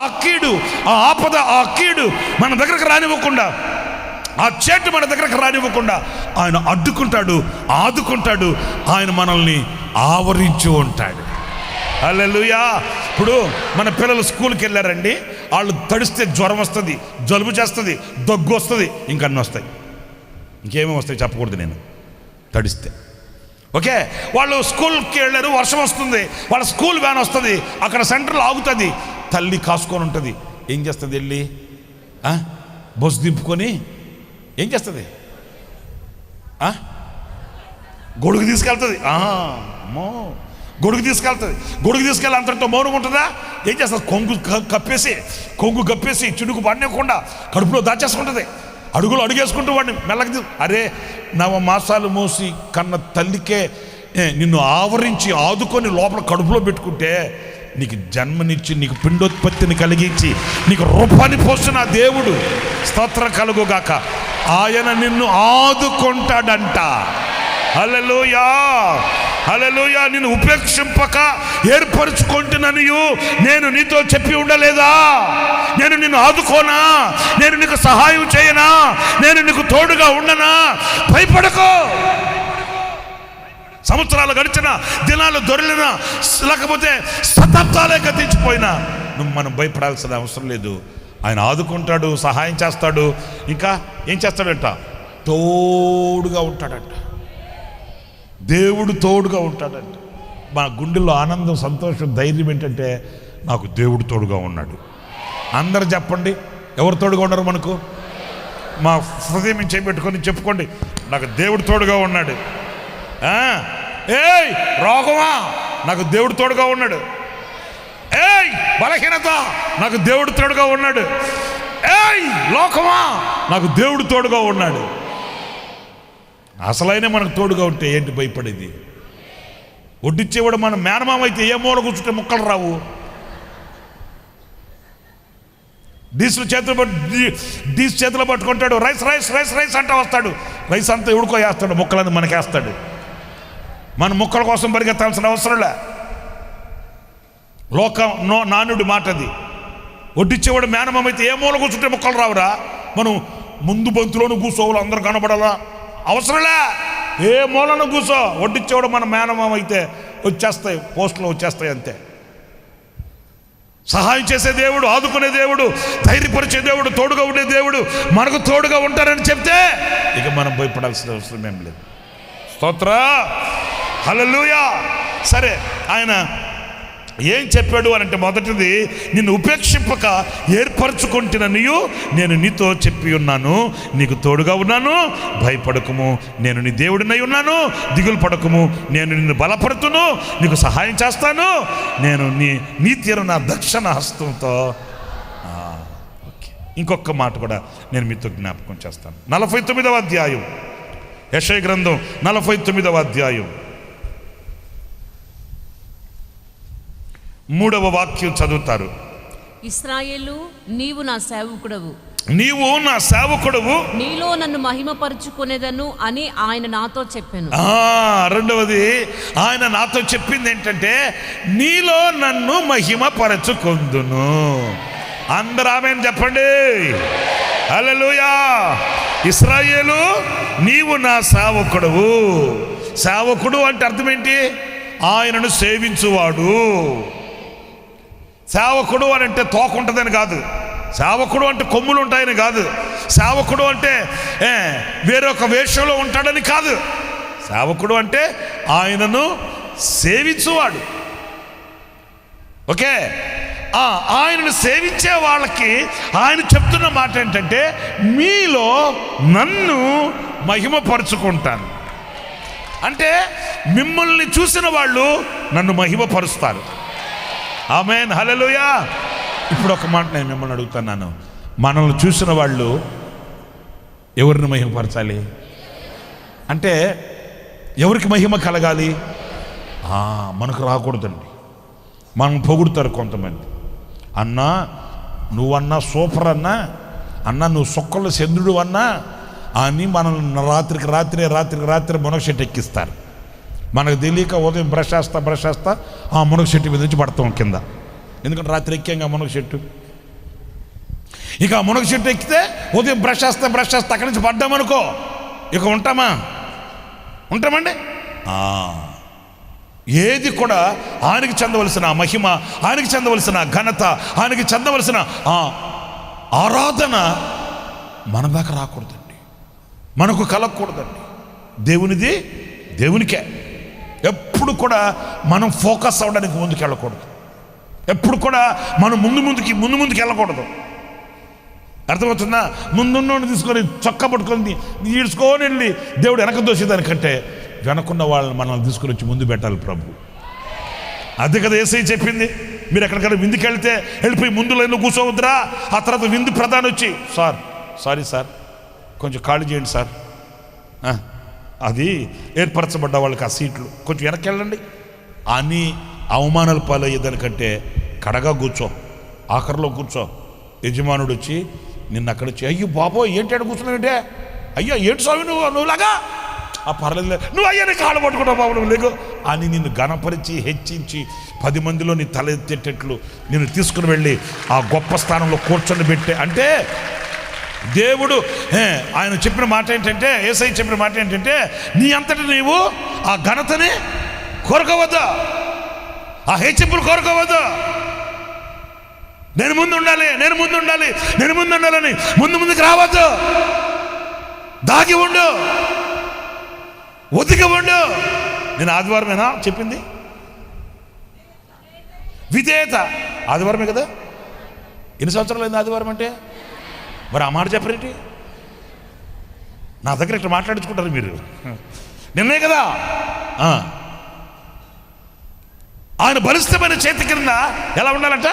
ఆ కీడు, ఆ ఆపద, ఆ కీడు మన దగ్గరకు రానివ్వకుండా, ఆ చేటు మన దగ్గరకు రానివ్వకుండా ఆయన అడ్డుకుంటాడు, ఆదుకుంటాడు. ఆయన మనల్ని ఆవరించి ఉంటాడు. హల్లెలూయా. ఇప్పుడు మన పిల్లలు స్కూల్కి వెళ్ళారండి, వాళ్ళు తడిస్తే జ్వరం వస్తుంది, జలుబు చేస్తుంది, దగ్గు వస్తుంది, ఇంకన్నీ వస్తాయి. ఇంకేమేమి వస్తాయి చెప్పకూడదు నేను. తడిస్తే ఓకే. వాళ్ళు స్కూల్కి వెళ్ళారు, వర్షం వస్తుంది, వాళ్ళ స్కూల్ వ్యాన్ వస్తుంది, అక్కడ సెంటర్లో ఆగుతుంది. తల్లి కాసుకొని ఉంటుంది. ఏం చేస్తుంది? వెళ్ళి బొస్సు దింపుకొని ఏం చేస్తుంది? గొడుగు తీసుకెళ్తుంది. అమ్మో, గొడుగు తీసుకెళ్తుంది. గొడుగు తీసుకెళ్ళి అంతటితో మౌనం ఉంటుందా? ఏం చేస్తుంది? కొంగు కప్పేసి చిడుకు పడనివ్వకుండా కడుపులో దాచేసుకుంటుంది. అడుగులు అడుగేసుకుంటూ వాడిని మెల్లకి అరే, 9 మాసాలు మోసి కన్న తల్లికే నిన్ను ఆవరించి ఆదుకొని లోపల కడుపులో పెట్టుకుంటే, నీకు జన్మనిచ్చి నీకు పిండోత్పత్తిని కలిగించి నీకు రూపాన్ని పోసిన దేవుడు స్తోత్రం కలుగుగాక. ఆయన నిన్ను ఆదుకుంటాడంట. హల్లెలూయా, హల్లెలూయా. నిన్ను ఉపేక్షింపక ఏర్పరచుకుంటున్నాను నేను నీతో చెప్పి ఉండలేదా? నేను నిన్ను ఆదుకోనా? నేను నీకు సహాయం చేయనా? నేను నీకు తోడుగా ఉండనా? భయపడకో. సంవత్సరాలు గడిచిన, దినాలు దొరిలినా, లేకపోతే శతాబ్దాలే గతించిపోయినా మనం భయపడాల్సిన అవసరం లేదు. ఆయన ఆదుకుంటాడు, సహాయం చేస్తాడు. ఇంకా ఏం చేస్తాడంట? తోడుగా ఉంటాడంట. దేవుడు తోడుగా ఉంటాడంట. మా గుండెల్లో ఆనందం, సంతోషం, ధైర్యం ఏంటంటే నాకు దేవుడు తోడుగా ఉన్నాడు. అందరు చెప్పండి, ఎవరు తోడుగా ఉన్నారు మనకు? మా హృదయం చేపెట్టుకొని చెప్పుకోండి, నాకు దేవుడు తోడుగా ఉన్నాడు. ఏయ్ రోగమా, నాకు దేవుడు తోడుగా ఉన్నాడు. ఏయ్ బలహీనత, నాకు దేవుడు తోడుగా ఉన్నాడు. ఏయ్ లోకమా, నాకు దేవుడు తోడుగా ఉన్నాడు. అసలైన మనకు తోడుగా ఉంటే ఏంటి భయపడేది? వడ్డిచ్చేవాడు మన మేనమామ అయితే ఏ మూల కూర్చుంటే ముక్కలు రావు. డీస్ చేతిలో పట్టుకుంటాడు, రైస్ రైస్ రైస్ రైస్ అంటూ వస్తాడు. రైస్ అంతా ఎవడుకో వేస్తాడు, ముక్కలని మనకేస్తాడు. మన ముక్కల కోసం పరిగెత్తాల్సిన అవసరంలే. నానుడి మాట అది. వడ్డిచ్చేవాడు మేనమామ అయితే ఏ మూల కూర్చుంటే ముక్కలు రావురా. మనం ముందు బంతులోనూ కూర్చోవాలి, అందరూ కనబడాలా, అవసరంలే. ఏ మూలను కూర్చో, వడ్డిచ్చేవాడు మన మేనమామ అయితే వచ్చేస్తాయి, పోస్టులో వచ్చేస్తాయి అంతే. సహాయం చేసే దేవుడు, ఆదుకునే దేవుడు, ధైర్యపరిచే దేవుడు, తోడుగా ఉండే దేవుడు మనకు తోడుగా ఉంటారని చెప్తే ఇక మనం భయపడాల్సిన అవసరం ఏం లేదు. స్తోత్ర, హల్లెలూయా. సరే, ఆయన ఏం చెప్పాడు అని అంటే, మొదటిది, నిన్ను ఉపేక్షింపక ఏర్పరచుకుంటున్ననియు నేను నీతో చెప్పి ఉన్నాను, నీకు తోడుగా ఉన్నాను, భయపడకుము, నేను నీ దేవుడినై ఉన్నాను, దిగులు పడకుము, నేను నిన్ను బలపడుతును, నీకు సహాయం చేస్తాను, నేను నీ తీరు నా దక్షిణ హస్తంతో. ఓకే, ఇంకొక మాట కూడా నేను మీతో జ్ఞాపకం చేస్తాను. 49వ అధ్యాయం, యెషయా గ్రంథం 49వ అధ్యాయం 3వ వాక్యం చదువుతారు. ఇశ్రాయేలు, నీవు నా సేవకుడవు, నీవు నా సేవకుడవు, నీలో నన్ను మహిమపరుచుకునేదను అని ఆయన నాతో చెప్పాను. రెండవది ఆయన నాతో చెప్పింది ఏంటంటే, నీలో నన్ను మహిమపరచుకొందును. అందరూ ఆమేన్ చెప్పండి. హల్లెలూయా. ఇశ్రాయేలు, నీవు నా సేవకుడవు. సేవకుడు అంటే అర్థం ఏంటి? ఆయనను సేవించువాడు. సేవకుడు అని అంటే తోక ఉంటుందని కాదు. సేవకుడు అంటే కొమ్ములు ఉంటాయని కాదు. సేవకుడు అంటే వేరొక వేషంలో ఉంటాడని కాదు. సేవకుడు అంటే ఆయనను సేవించువాడు. ఓకే, ఆయనను సేవించే వాళ్ళకి ఆయన చెప్తున్న మాట ఏంటంటే, మీలో నన్ను మహిమపరుచుకుంటాను. అంటే మిమ్మల్ని చూసిన వాళ్ళు నన్ను మహిమపరుస్తారు. ఆమేన్, హల్లెలూయా. ఇప్పుడు ఒక మాట నేను మిమ్మల్ని అడుగుతున్నాను, మనల్ని చూసిన వాళ్ళు ఎవరిని మహిమపరచాలి? అంటే ఎవరికి మహిమ కలగాలి? మనకు రాకూడదండి. మనం పొగుడుతారు కొంతమంది. అన్నా నువ్వన్నా సూపర్ అన్నా, అన్నా నువ్వు సొక్కల చంద్రుడు అన్నా అని మనల్ని రాత్రికి రాత్రి మునగ చెట్టు ఎక్కిస్తారు. మనకు తెలియక ఉదయం బ్రష్ చేస్తా ఆ మునగ చెట్టు మీద నుంచి పడతాం కింద. ఎందుకంటే రాత్రి ఎక్కాం మునగ చెట్టు. ఇక ఆ మునగ చెట్టు ఎక్కితే ఉదయం బ్రష్ చేస్తా అక్కడి నుంచి పడ్డామనుకో, ఇక ఉంటామండి. ఏది కూడా ఆయనకి చెందవలసిన మహిమ, ఆయనకి చెందవలసిన ఘనత, ఆయనకి చెందవలసిన ఆరాధన మన దాకా రాకూడదండి, మనకు కలగకూడదండి. దేవునిది దేవునికే. ఎప్పుడు కూడా మనం ఫోకస్ అవ్వడానికి ముందుకు వెళ్ళకూడదు. ఎప్పుడు కూడా మనం ముందుకు వెళ్ళకూడదు. అర్థమవుతుందా? ముందున్నోడిని తీసుకొని చొక్కా పట్టుకొని ఈడ్చుకొని వెళ్ళి దేవుడు వెనక దోసేదానికంటే వెనకున్న వాళ్ళని మనల్ని తీసుకొని వచ్చి ముందు పెట్టాలి ప్రభు. అదే కదా యేసయ్య చెప్పింది. మీరు ఎక్కడికైనా విందుకి వెళ్తే వెళ్ళిపోయి ముందు లైన్లో కూర్చోవద్దురా. ఆ తర్వాత విందు ప్రధాని వచ్చి సారీ సార్ కొంచెం ఖాళీ చేయండి సార్, అది ఏర్పరచబడ్డ వాళ్ళకి ఆ సీట్లు కొంచెం వెనక్కి వెళ్ళండి అని అవమానాలు పాలయ్యేదానికంటే కడగా కూర్చో, ఆఖరిలో కూర్చో. యజమానుడు వచ్చి నిన్ను అక్కడ వచ్చి అయ్యో బాబో ఏంటి ఆడ కూర్చున్నావంటే, అయ్యో ఏంటి స్వామి నువ్వులాగా పర్లేదు నువ్వు అయ్యా నీ కాళ్ళు పట్టుకుంటావు బాబు నువ్వు లేకు అని నిన్ను గణపరిచి హెచ్చించి 10 మందిలో నీ తల ఎత్తేటట్లు నిన్ను తీసుకుని వెళ్ళి ఆ గొప్ప స్థానంలో కూర్చొని పెట్టే అంటే దేవుడు ఆయన చెప్పిన మాట ఏంటంటే, యేసయ్య చెప్పిన మాట ఏంటంటే, నీ అంతటి నీవు ఆ ఘనతని కోరుకోవద్దు, ఆ హెచ్చింపులు కోరుకోవద్దు. నేను ముందు ఉండాలి ఉండాలని ముందుకు రావద్దు. దాగి ఉండు, ఒదిగి ఉండు. నేను ఆదివారమేనా చెప్పింది? విధేయత ఆదివారమే కదా. ఎన్ని సంవత్సరాలు అయింది ఆదివారం అంటే? మరి ఆ మాట చెప్పరేంటి? నా దగ్గర ఇట్లా మాట్లాడించుకుంటారు మీరు. నిన్నే కదా ఆయన బలిష్టమైన చేతి కింద ఎలా ఉండాలంట?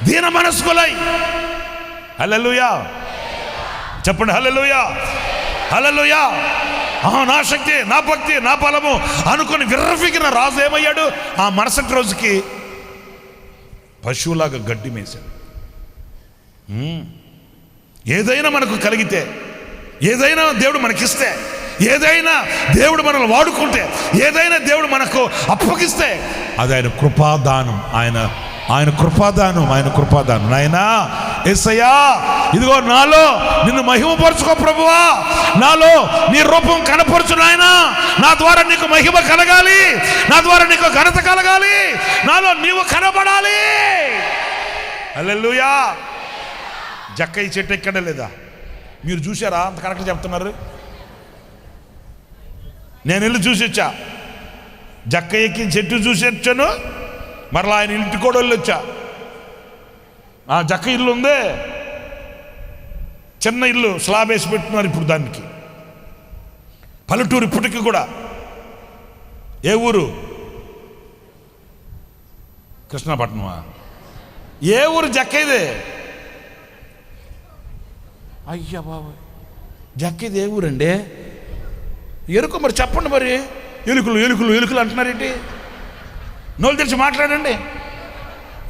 దీన మనస్కులై. హల్లెలూయా చెప్పండి. హల్లెలూయా హల్లెలూయా. నా శక్తి, నా భక్తి, నా బలము అనుకుని విర్రఫిగిన రాజు ఏమయ్యాడు? ఆ మరుసటి రోజుకి పశువులాగా గడ్డి మేశాడు. ఏదైనా మనకు కలిగితే, ఏదైనా దేవుడు మనకిస్తే, ఏదైనా దేవుడు మనల్ని వాడుకుంటే, ఏదైనా దేవుడు మనకు అప్పగిస్తే అది ఆయన కృపాదానం. ఆయన కృపాదానం. నాయనా యేసయ్యా, ఇదిగో నాలో నిన్ను మహిమపరచుకో ప్రభువా, నాలో నీ రూపం కనపరచు నాయనా. నా ద్వారా నీకు మహిమ కలగాలి, నా ద్వారా నీకు ఘనత కలగాలి, నాలో నీవు కనబడాలి. హల్లెలూయా. జక్కయ్య చెట్టు ఎక్కడే లేదా? మీరు చూసారా? అంత కరెక్ట్ చెప్తున్నారు. నేను వెళ్ళి చూసి వచ్చా. జక్కయ్యకి చెట్టు చూసి వచ్చాను, మరలా ఆయన ఇంటి కూడా వెళ్ళి వచ్చా. ఆ జక్క ఇల్లు ఉందే, చిన్న ఇల్లు, స్లాబ్ వేసి పెట్టున్నారు ఇప్పుడు దానికి. పల్లెటూరు ఇప్పటికి కూడా. ఏ ఊరు? కృష్ణపట్నమా? ఏ ఊరు జక్కయ్యదే? అయ్యా బాబు, జక్కయ్యది ఏ ఊరండి? ఎరుకు మరి చెప్పండి. మరి ఎలుకలు అంటున్నారేంటి? నోళ్ళు తెరిచి మాట్లాడండి.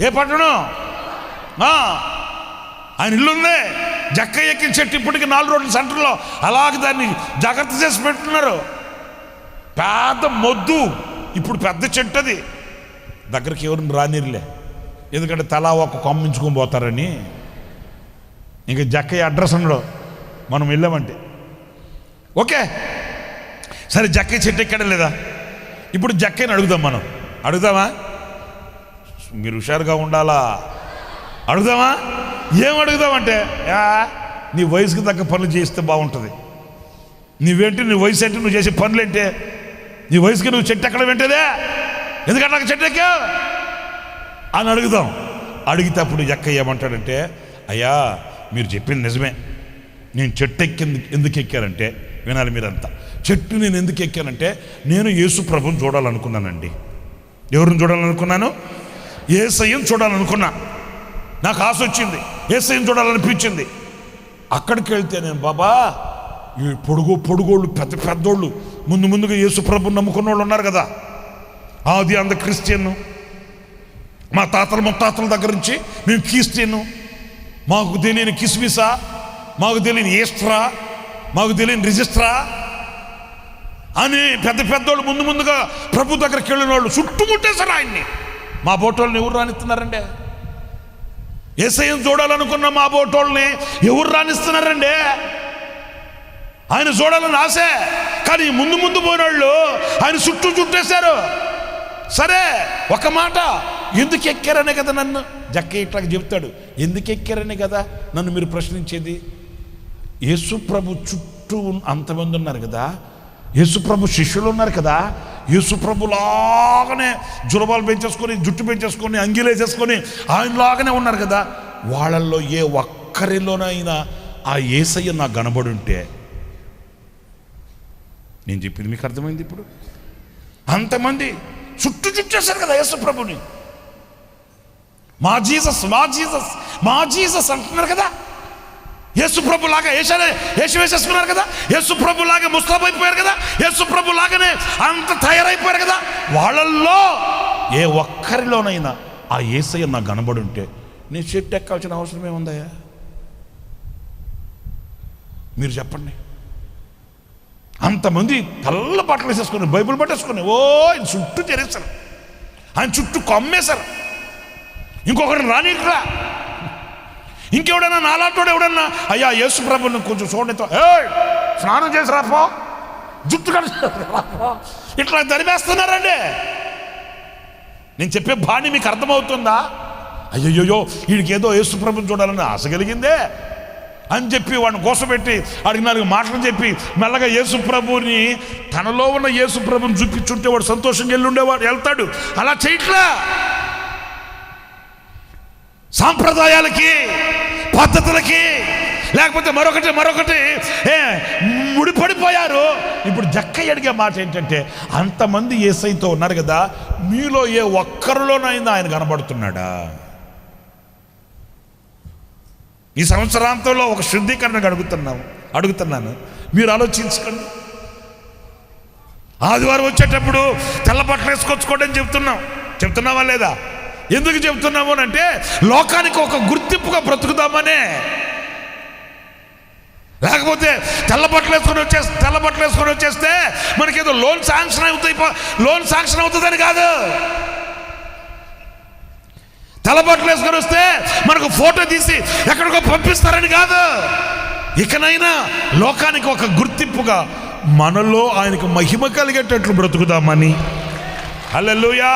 ఏ పట్టణం? ఆయన ఇల్లు ఉంది. జక్కయ్య ఎక్కిన చెట్టు ఇప్పటికి 4 రోడ్ల సెంటర్లో అలాగే దాన్ని జాగ్రత్త చేసి పెట్టున్నారు. పెద్ద మొద్దు, ఇప్పుడు పెద్ద చెట్టు. అది దగ్గరికి ఎవరిని రానిర్లే, ఎందుకంటే తలా ఒక కొమ్మించుకొని పోతారని. ఇంకా జక్కయ్య అడ్రస్ ఉండడు మనం వెళ్ళామంటే. ఓకే సరే, జక్కయ్య చెట్టు ఎక్కడం లేదా? ఇప్పుడు జక్కయ్యని అడుగుదాం. మనం అడుగుదామా? మీరు హుషారుగా ఉండాలా. అడుగుదామా? ఏం అడుగుదామంటే, నీ వయసుకి తగ్గ పనులు చేస్తే బాగుంటుంది. నీ వయసు ఏంటి? నువ్వు చేసే పనులు ఏంటి? నీ వయసుకి నువ్వు చెట్టు ఎక్కడ వెంటదే? ఎందుకంటే నాకు చెట్టు ఎక్కా అని అడుగుదాం. అడిగితే అప్పుడు జక్కయ్య ఏమంటాడంటే, అయ్యా మీరు చెప్పింది నిజమే, నేను చెట్టు ఎందుకు ఎక్కానంటే, వినాలి మీరంతా. చెట్టు నేను ఎందుకు ఎక్కానంటే, నేను యేసు ప్రభుని చూడాలనుకున్నానండి. ఎవరిని చూడాలనుకున్నాను? యేసయ్యను చూడాలనుకున్నా. నాకు ఆశ వచ్చింది, యేసయ్యను చూడాలనిపించింది. అక్కడికి వెళ్తే నేను బాబా, ఈ పొడుగోళ్ళు, పెద్దోళ్ళు, ముందుగా యేసు ప్రభుని నమ్ముకున్న వాళ్ళు ఉన్నారు కదా. ఆది అంద క్రిస్టియన్. మా తాతల ముత్తాతల దగ్గర నుంచి మేము క్రిస్టియన్. మాకు తెలియని కిస్మిసా, మాకు తెలియని ఈస్ట్రా, మాకు తెలియని రిజిస్ట్రా అని పెద్దోళ్ళు ముందుగా ప్రభు దగ్గరికి వెళ్ళిన వాళ్ళు చుట్టుముట్టేశారు ఆయన్ని. మా బోటోళ్ళని ఎవరు రానిస్తున్నారండి? యేసయ్యను చూడాలనుకున్న మా బోటోళ్ళని ఎవరు రానిస్తున్నారండి? ఆయన చూడాలని ఆశే, కానీ ముందు పోయిన వాళ్ళు ఆయన చుట్టేశారు. సరే, ఒక మాట, ఎందుకు ఎక్కారనే కదా నన్ను జక్కయ్య ఇట్లాగ చెప్తాడు. ఎందుకు ఎక్కారనే కదా నన్ను మీరు ప్రశ్నించేది. యేసు ప్రభు చుట్టూ అంతమంది ఉన్నారు కదా, యేసు ప్రభు శిష్యులు ఉన్నారు కదా, యేసు ప్రభులాగానే జులబాలు పెంచేసుకొని, జుట్టు పెంచేసుకొని, అంగీలేసేసుకొని ఆయనలాగానే ఉన్నారు కదా. వాళ్ళల్లో ఏ ఒక్క ఒక్కరిలోనైనా ఆ యేసయ్య నాకు కనబడుంటే, నేను చెప్పింది మీకు అర్థమైంది ఇప్పుడు? అంతమంది చుట్టేశారు కదా యేసు ప్రభుని. మా జీసస్ మా జీసస్ మా జీసస్ అంటున్నారు కదా. యేసు ప్రభు లాగా వేసేసుకున్నారు కదా. యేసు ప్రభు లాగా ముస్తాబైపోయారు కదా. యేసు ప్రభు లాగానే అంత తయారైపోయారు కదా. వాళ్ళల్లో ఏ ఒక్కరిలోనైనా ఆ యేసయ్య నాకు కనబడుంటే నేను చెట్టు ఎక్కాల్సిన అవసరం ఏముందయ్యా? మీరు చెప్పండి. అంతమంది తెల్ల బట్టలు వేసేసుకుని బైబిల్ పట్టేసుకుని ఆయన చుట్టూ చేరేశారు, ఆయన చుట్టూ కొమ్మేశారు. ఇంకొకరిని రానిట్లా. ఇంకెవడన్నా నాలాంటోడు ఎవడన్నా అయ్యా యేసు ప్రభుని కొంచెం చూడండితో స్నానం చేసి రాపో, జుట్టు కలిసి రాపో, ఇట్లా తరిమేస్తున్నారండి. నేను చెప్పే బాణి మీకు అర్థమవుతుందా? అయ్యయ్యో వీడికి ఏదో యేసు ప్రభుని చూడాలని ఆశ కలిగిందే అని చెప్పి వాడిని కోసపెట్టి వాడికి 4 మాటలు చెప్పి మెల్లగా యేసు ప్రభుని, తనలో ఉన్న యేసు ప్రభుని చూపించుంటే వాడు సంతోషంగా వెళ్తాడు. అలా చేయట్లా. సాంప్రదాయాలకి, పద్ధతులకి, లేకపోతే మరొకటి ముడిపడిపోయారు. ఇప్పుడు జక్కయ్య అడిగే మాట ఏంటంటే, అంతమంది యేసయ్యతో ఉన్నారు కదా, మీలో ఏ ఒక్కరిలోనైనా ఆయన కనబడుతున్నాడా? ఈ సంవత్సరాంతంలో ఒక శుద్ధీకరణకు అడుగుతున్నాను, మీరు ఆలోచించుకోండి. ఆదివారం వచ్చేటప్పుడు తెల్ల బట్టలు వేసుకొచ్చుకోండి అని చెప్తున్నావా లేదా? ఎందుకు చెప్తున్నాము అంటే లోకానికి ఒక గుర్తింపుగా బ్రతుకుదామనే. లేకపోతే తెల్ల బట్టలు వేసుకొని వచ్చేస్తే మనకేదో లోన్ శాంక్షన్ అవుతుందని కాదు. తెల్ల బట్టలు వేసుకొని వస్తే మనకు ఫోటో తీసి ఎక్కడికో పంపిస్తారని కాదు. ఇకనైనా లోకానికి ఒక గుర్తింపుగా మనలో ఆయనకు మహిమ కలిగేటట్లు బ్రతుకుదామని. హల్లెలూయా.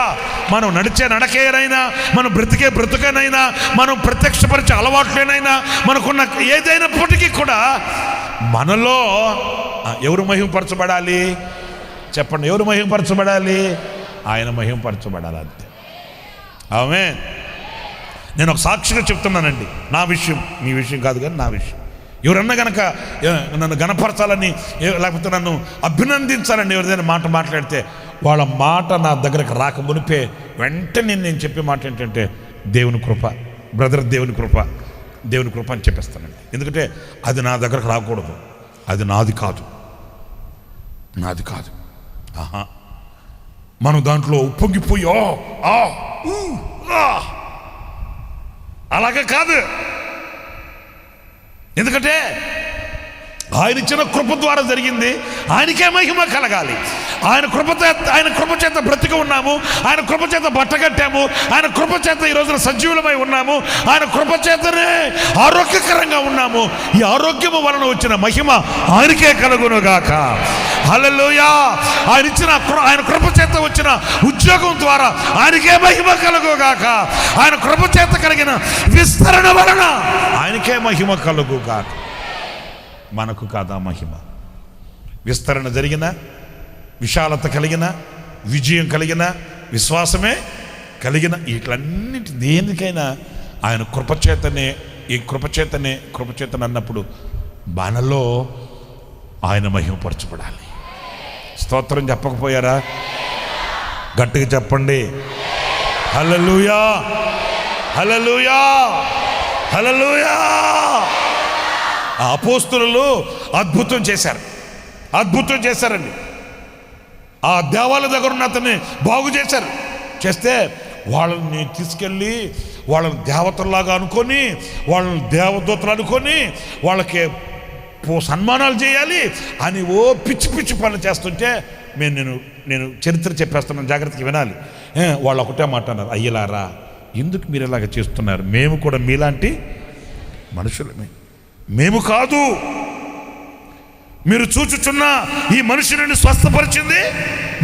మనం నడిచే నడకేనైనా, మనం బ్రతికే బ్రతుకనైనా, మనం ప్రత్యక్షపరిచే అలవాట్లేనైనా, మనకున్న ఏదైనప్పటికీ కూడా మనలో ఎవరు మహిమపరచబడాలి? చెప్పండి, ఎవరు మహిమపరచబడాలి? ఆయన మహిమపరచబడాలి, అంతే. ఆమేన్. నేను ఒక సాక్షిగా చెప్తున్నానండి, నా విషయం, మీ విషయం కాదు కానీ నా విషయం. ఎవరన్నా కనుక నన్ను గణపరచాలని లేకపోతే నన్ను అభినందించాలని ఎవరిదైనా మాట్లాడితే వాళ్ళ మాట నా దగ్గరకు రాక మునిపే వెంటనే నేను చెప్పే మాట ఏంటంటే దేవుని కృప బ్రదర్, దేవుని కృప అని చెప్పేస్తానండి. ఎందుకంటే అది నా దగ్గరకు రాకూడదు, అది నాది కాదు. మనం దాంట్లో ఉప్పొంగిపోయి అలాగే కాదు. ఎందుకంటే ఆయన ఇచ్చిన కృప ద్వారా జరిగింది, ఆయనకే మహిమ కలగాలి. ఆయన కృప చేత బ్రతికి ఉన్నాము, ఆయన కృప చేత బట్టగట్టాము, ఆయన కృప చేత ఈ రోజున సజీవులమై ఉన్నాము, ఆయన కృప చేతనే ఆరోగ్యకరంగా ఉన్నాము. ఈ ఆరోగ్యము వలన వచ్చిన మహిమ ఆయనకే కలుగునుగాక. హల్లెలూయా. ఆయన కృప చేత వచ్చిన ఉద్యోగం ద్వారా ఆయనకే మహిమ కలుగుగాక. ఆయన కృప చేత కలిగిన విస్తరణ వలన ఆయనకే మహిమ కలుగుగాక. మనకు కాదా మహిమ? విస్తరణ జరిగిన, విశాలత కలిగిన, విజయం కలిగిన, విశ్వాసమే కలిగిన, వీటన్నిటి దేనికైనా ఆయన కృపచేతనే అన్నప్పుడు మనలో ఆయన మహిమపరచబడాలి. స్తోత్రం చెప్పకపోయారా? గట్టిగా చెప్పండి. హల్లెలూయా, హల్లెలూయా, హల్లెలూయా. ఆ అపోస్తలులు అద్భుతం చేశారండి. ఆ దేవాలయ దగ్గర ఉన్న అతన్ని బాగు చేస్తే వాళ్ళని తీసుకెళ్ళి వాళ్ళని దేవతల్లాగా అనుకొని, వాళ్ళని దేవదూతలు అనుకొని వాళ్ళకి సన్మానాలు చేయాలి అని పిచ్చి పనులు చేస్తుంటే నేను చరిత్ర చెప్పేస్తున్నాను, జాగ్రత్తగా వినాలి. వాళ్ళు ఒకటే మాట అన్నారు, అయ్యలారా ఎందుకు మీరు ఇలాగ చేస్తున్నారు? మేము కూడా మీలాంటి మనుషులమే. మేము కాదు, మీరు చూచుచున్న ఈ మనుషుని స్వస్థపరిచింది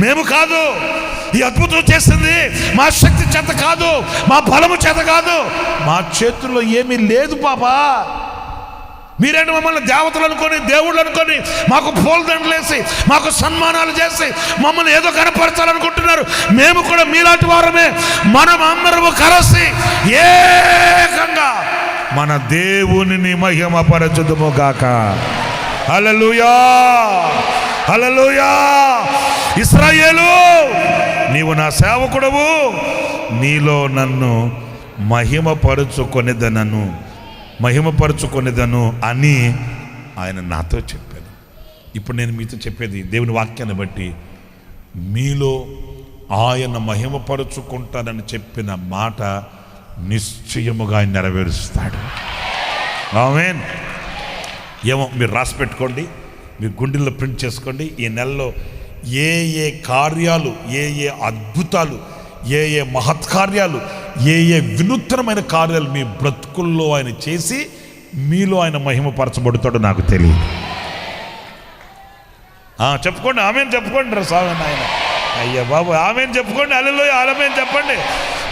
మేము కాదు. ఈ అద్భుతం చేసింది మా శక్తి చేత కాదు, మా బలము చేత కాదు, మా చేతుల్లో ఏమీ లేదు పాపా. మీరేంటి మమ్మల్ని దేవతలు అనుకొని, దేవుళ్ళు అనుకొని, మాకు పూలదండలేసి, మాకు సన్మానాలు చేసి మమ్మల్ని ఏదో కనపరచాలనుకుంటున్నారు. మేము కూడా మీలాంటి వారమే. మనం అందరము కలిసి ఏకంగా మన దేవునిని మహిమపరచుదుముగాక. హల్లెలూయా, హల్లెలూయా. ఇశ్రాయేలు, నీవు నా సేవకుడవు, నీలో నన్ను మహిమపరుచుకొనేదను అని ఆయన నాతో చెప్పాడు. ఇప్పుడు నేను మీతో చెప్పేది దేవుని వాక్యాన్ని బట్టి, మీలో ఆయన మహిమపరుచుకుంటానని చెప్పిన మాట నిశ్చయముగా ఆయన నెరవేరుస్తాడు. ఆమేన్. ఏమో మీరు రాసి పెట్టుకోండి, మీరు గుండెల్లో ప్రింట్ చేసుకోండి. ఈ నెలలో ఏ ఏ కార్యాలు, ఏ ఏ అద్భుతాలు, ఏ ఏ మహత్కార్యాలు, ఏ ఏ వినూత్నమైన కార్యాలు మీ బ్రతుకుల్లో ఆయన చేసి మీలో ఆయన మహిమపరచబడుతాడో నాకు తెలియదు. చెప్పుకోండి, ఆమేన్ చెప్పుకోండి రా స్వామి ఆయన. అయ్యా బాబు, ఆమేన్ చెప్పుకోండి. హల్లెలూయా, ఆమేన్ చెప్పండి.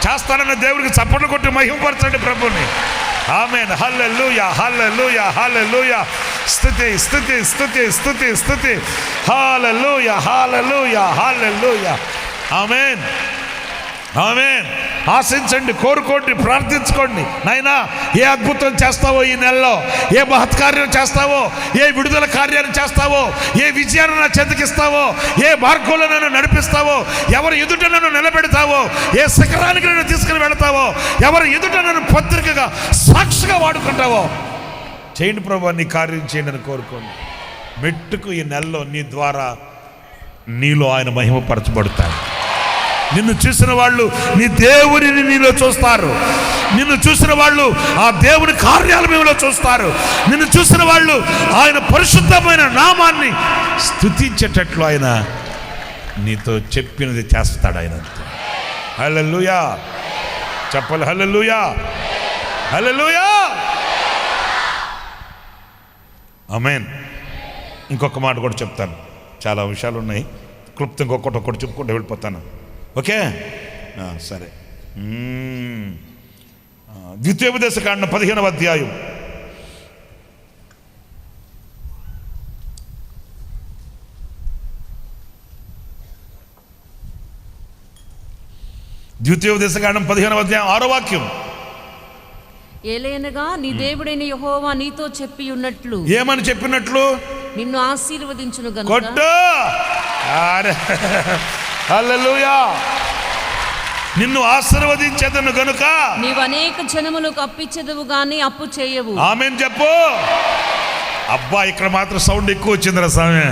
చేస్తానన్న దేవుడికి చప్పట్లు కొట్టి మహిమపరచండి ప్రభుని. ఆమేన్. హల్లెలూయా, హల్లెలూయా, హల్లెలూయా. స్తుతి, స్తుతి, స్తుతి, స్తుతి, స్తుతి. హల్లెలూయా, హల్లెలూయా, హల్లెలూయా. ఆమేన్, ఆమేన్. ఆశించండి, కోరుకోండి, ప్రార్థించుకోండి. నాయనా, ఏ అద్భుతం చేస్తావో ఈ నెలలో, ఏ మహత్కార్యం చేస్తావో, ఏ విడుదల కార్యాన్ని చేస్తావో, ఏ విజయాన్ని నా చేతికిస్తావో, ఏ మార్గంలో నన్ను నడిపిస్తావో, ఎవరు ఎదుట నన్ను నిలబెడతావో, ఏ శిఖరానికి నన్ను తీసుకుని వెళతావో, ఎవరు ఎదుట నన్ను పత్రికగా సాక్షిగా వాడుకుంటావో, చేయండి ప్రభు, నీ కార్యం చేయండి అని కోరుకోండి. మెట్టుకు ఈ నెలలో నీ ద్వారా నీలో ఆయన మహిమపరచబడతాడు. నిన్ను చూసిన వాళ్ళు నీ దేవునిని నీలో చూస్తారు. నిన్ను చూసిన వాళ్ళు ఆ దేవుని కార్యాలు మీలో చూస్తారు. నిన్ను చూసిన వాళ్ళు ఆయన పరిశుద్ధమైన నామాన్ని స్తుతించేటట్లు ఆయన నీతో చెప్పినది చేస్తాడు ఆయన. హల్లెలూయా చెప్పాలి. హల్లెలూయా, హల్లెలూయా, ఆమేన్. ఇంకొక మాట కూడా చెప్తాను, చాలా విషయాలు ఉన్నాయి, క్లుప్తంగా ఒక్కొక్కటి చెప్పుకుంటూ వెళ్ళిపోతాను. ఓకే, సరే. ద్వితీయోపదేశకాండం 15వ అధ్యాయం. ద్వితీయోపదేశకాండం 15వ అధ్యాయం 6వ వాక్యం. ఏలయనగా నీ దేవుడైన యెహోవా నీతో చెప్పి ఉన్నట్లు. ఏమని చెప్పినట్లు? నిన్ను ఆశీర్వదించును గనుక. కొట్టు. హల్లెలూయా. నిన్ను ఆశీర్వదించెదను గనుక నీవు అనేక జనములకు అప్పిచ్చెదవు గాని అప్పు చేయవు. ఆమేన్ చెప్పు. అబ్బా, ఇక్కడ మాత్రం సౌండ్ ఎక్కువ వచ్చిందిరా స్వామి.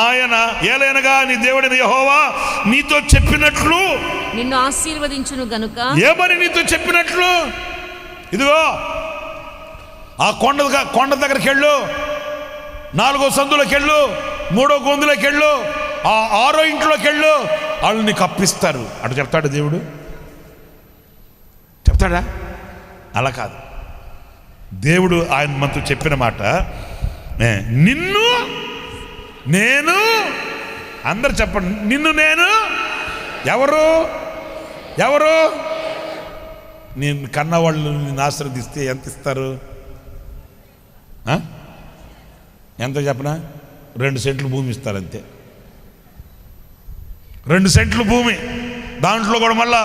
ఆయన ఏలైనగా నీ దేవుడైన యెహోవా నీతో చెప్పినట్లు నిన్ను ఆశీర్వదించును గనుక. ఏమని నీతో చెప్పినట్లు? ఇదిగో ఆ కొండ దగ్గరికి వెళ్ళు, 4వ సందులోకి వెళ్ళు, 3వ గొంతులోకి వెళ్ళు, ఆ 6వ ఇంట్లోకి వెళ్ళు, వాళ్ళు నీకు అప్పిస్తారు. అటు చెప్తాడు దేవుడు? చెప్తాడా? అలా కాదు. దేవుడు ఆయన మనతో చెప్పిన మాట, నిన్ను నేను, అందరు చెప్పండి, నిన్ను నేను. ఎవరు ఎవరు? నేను కన్నవాళ్ళు నిన్ను ఆశీర్వదిస్తే ఎంత ఇస్తారు? ఎంత చెప్పనా? 2 సెంట్లు భూమి ఇస్తారు అంతే. 2 సెంట్లు భూమి, దాంట్లో కూడా మళ్ళా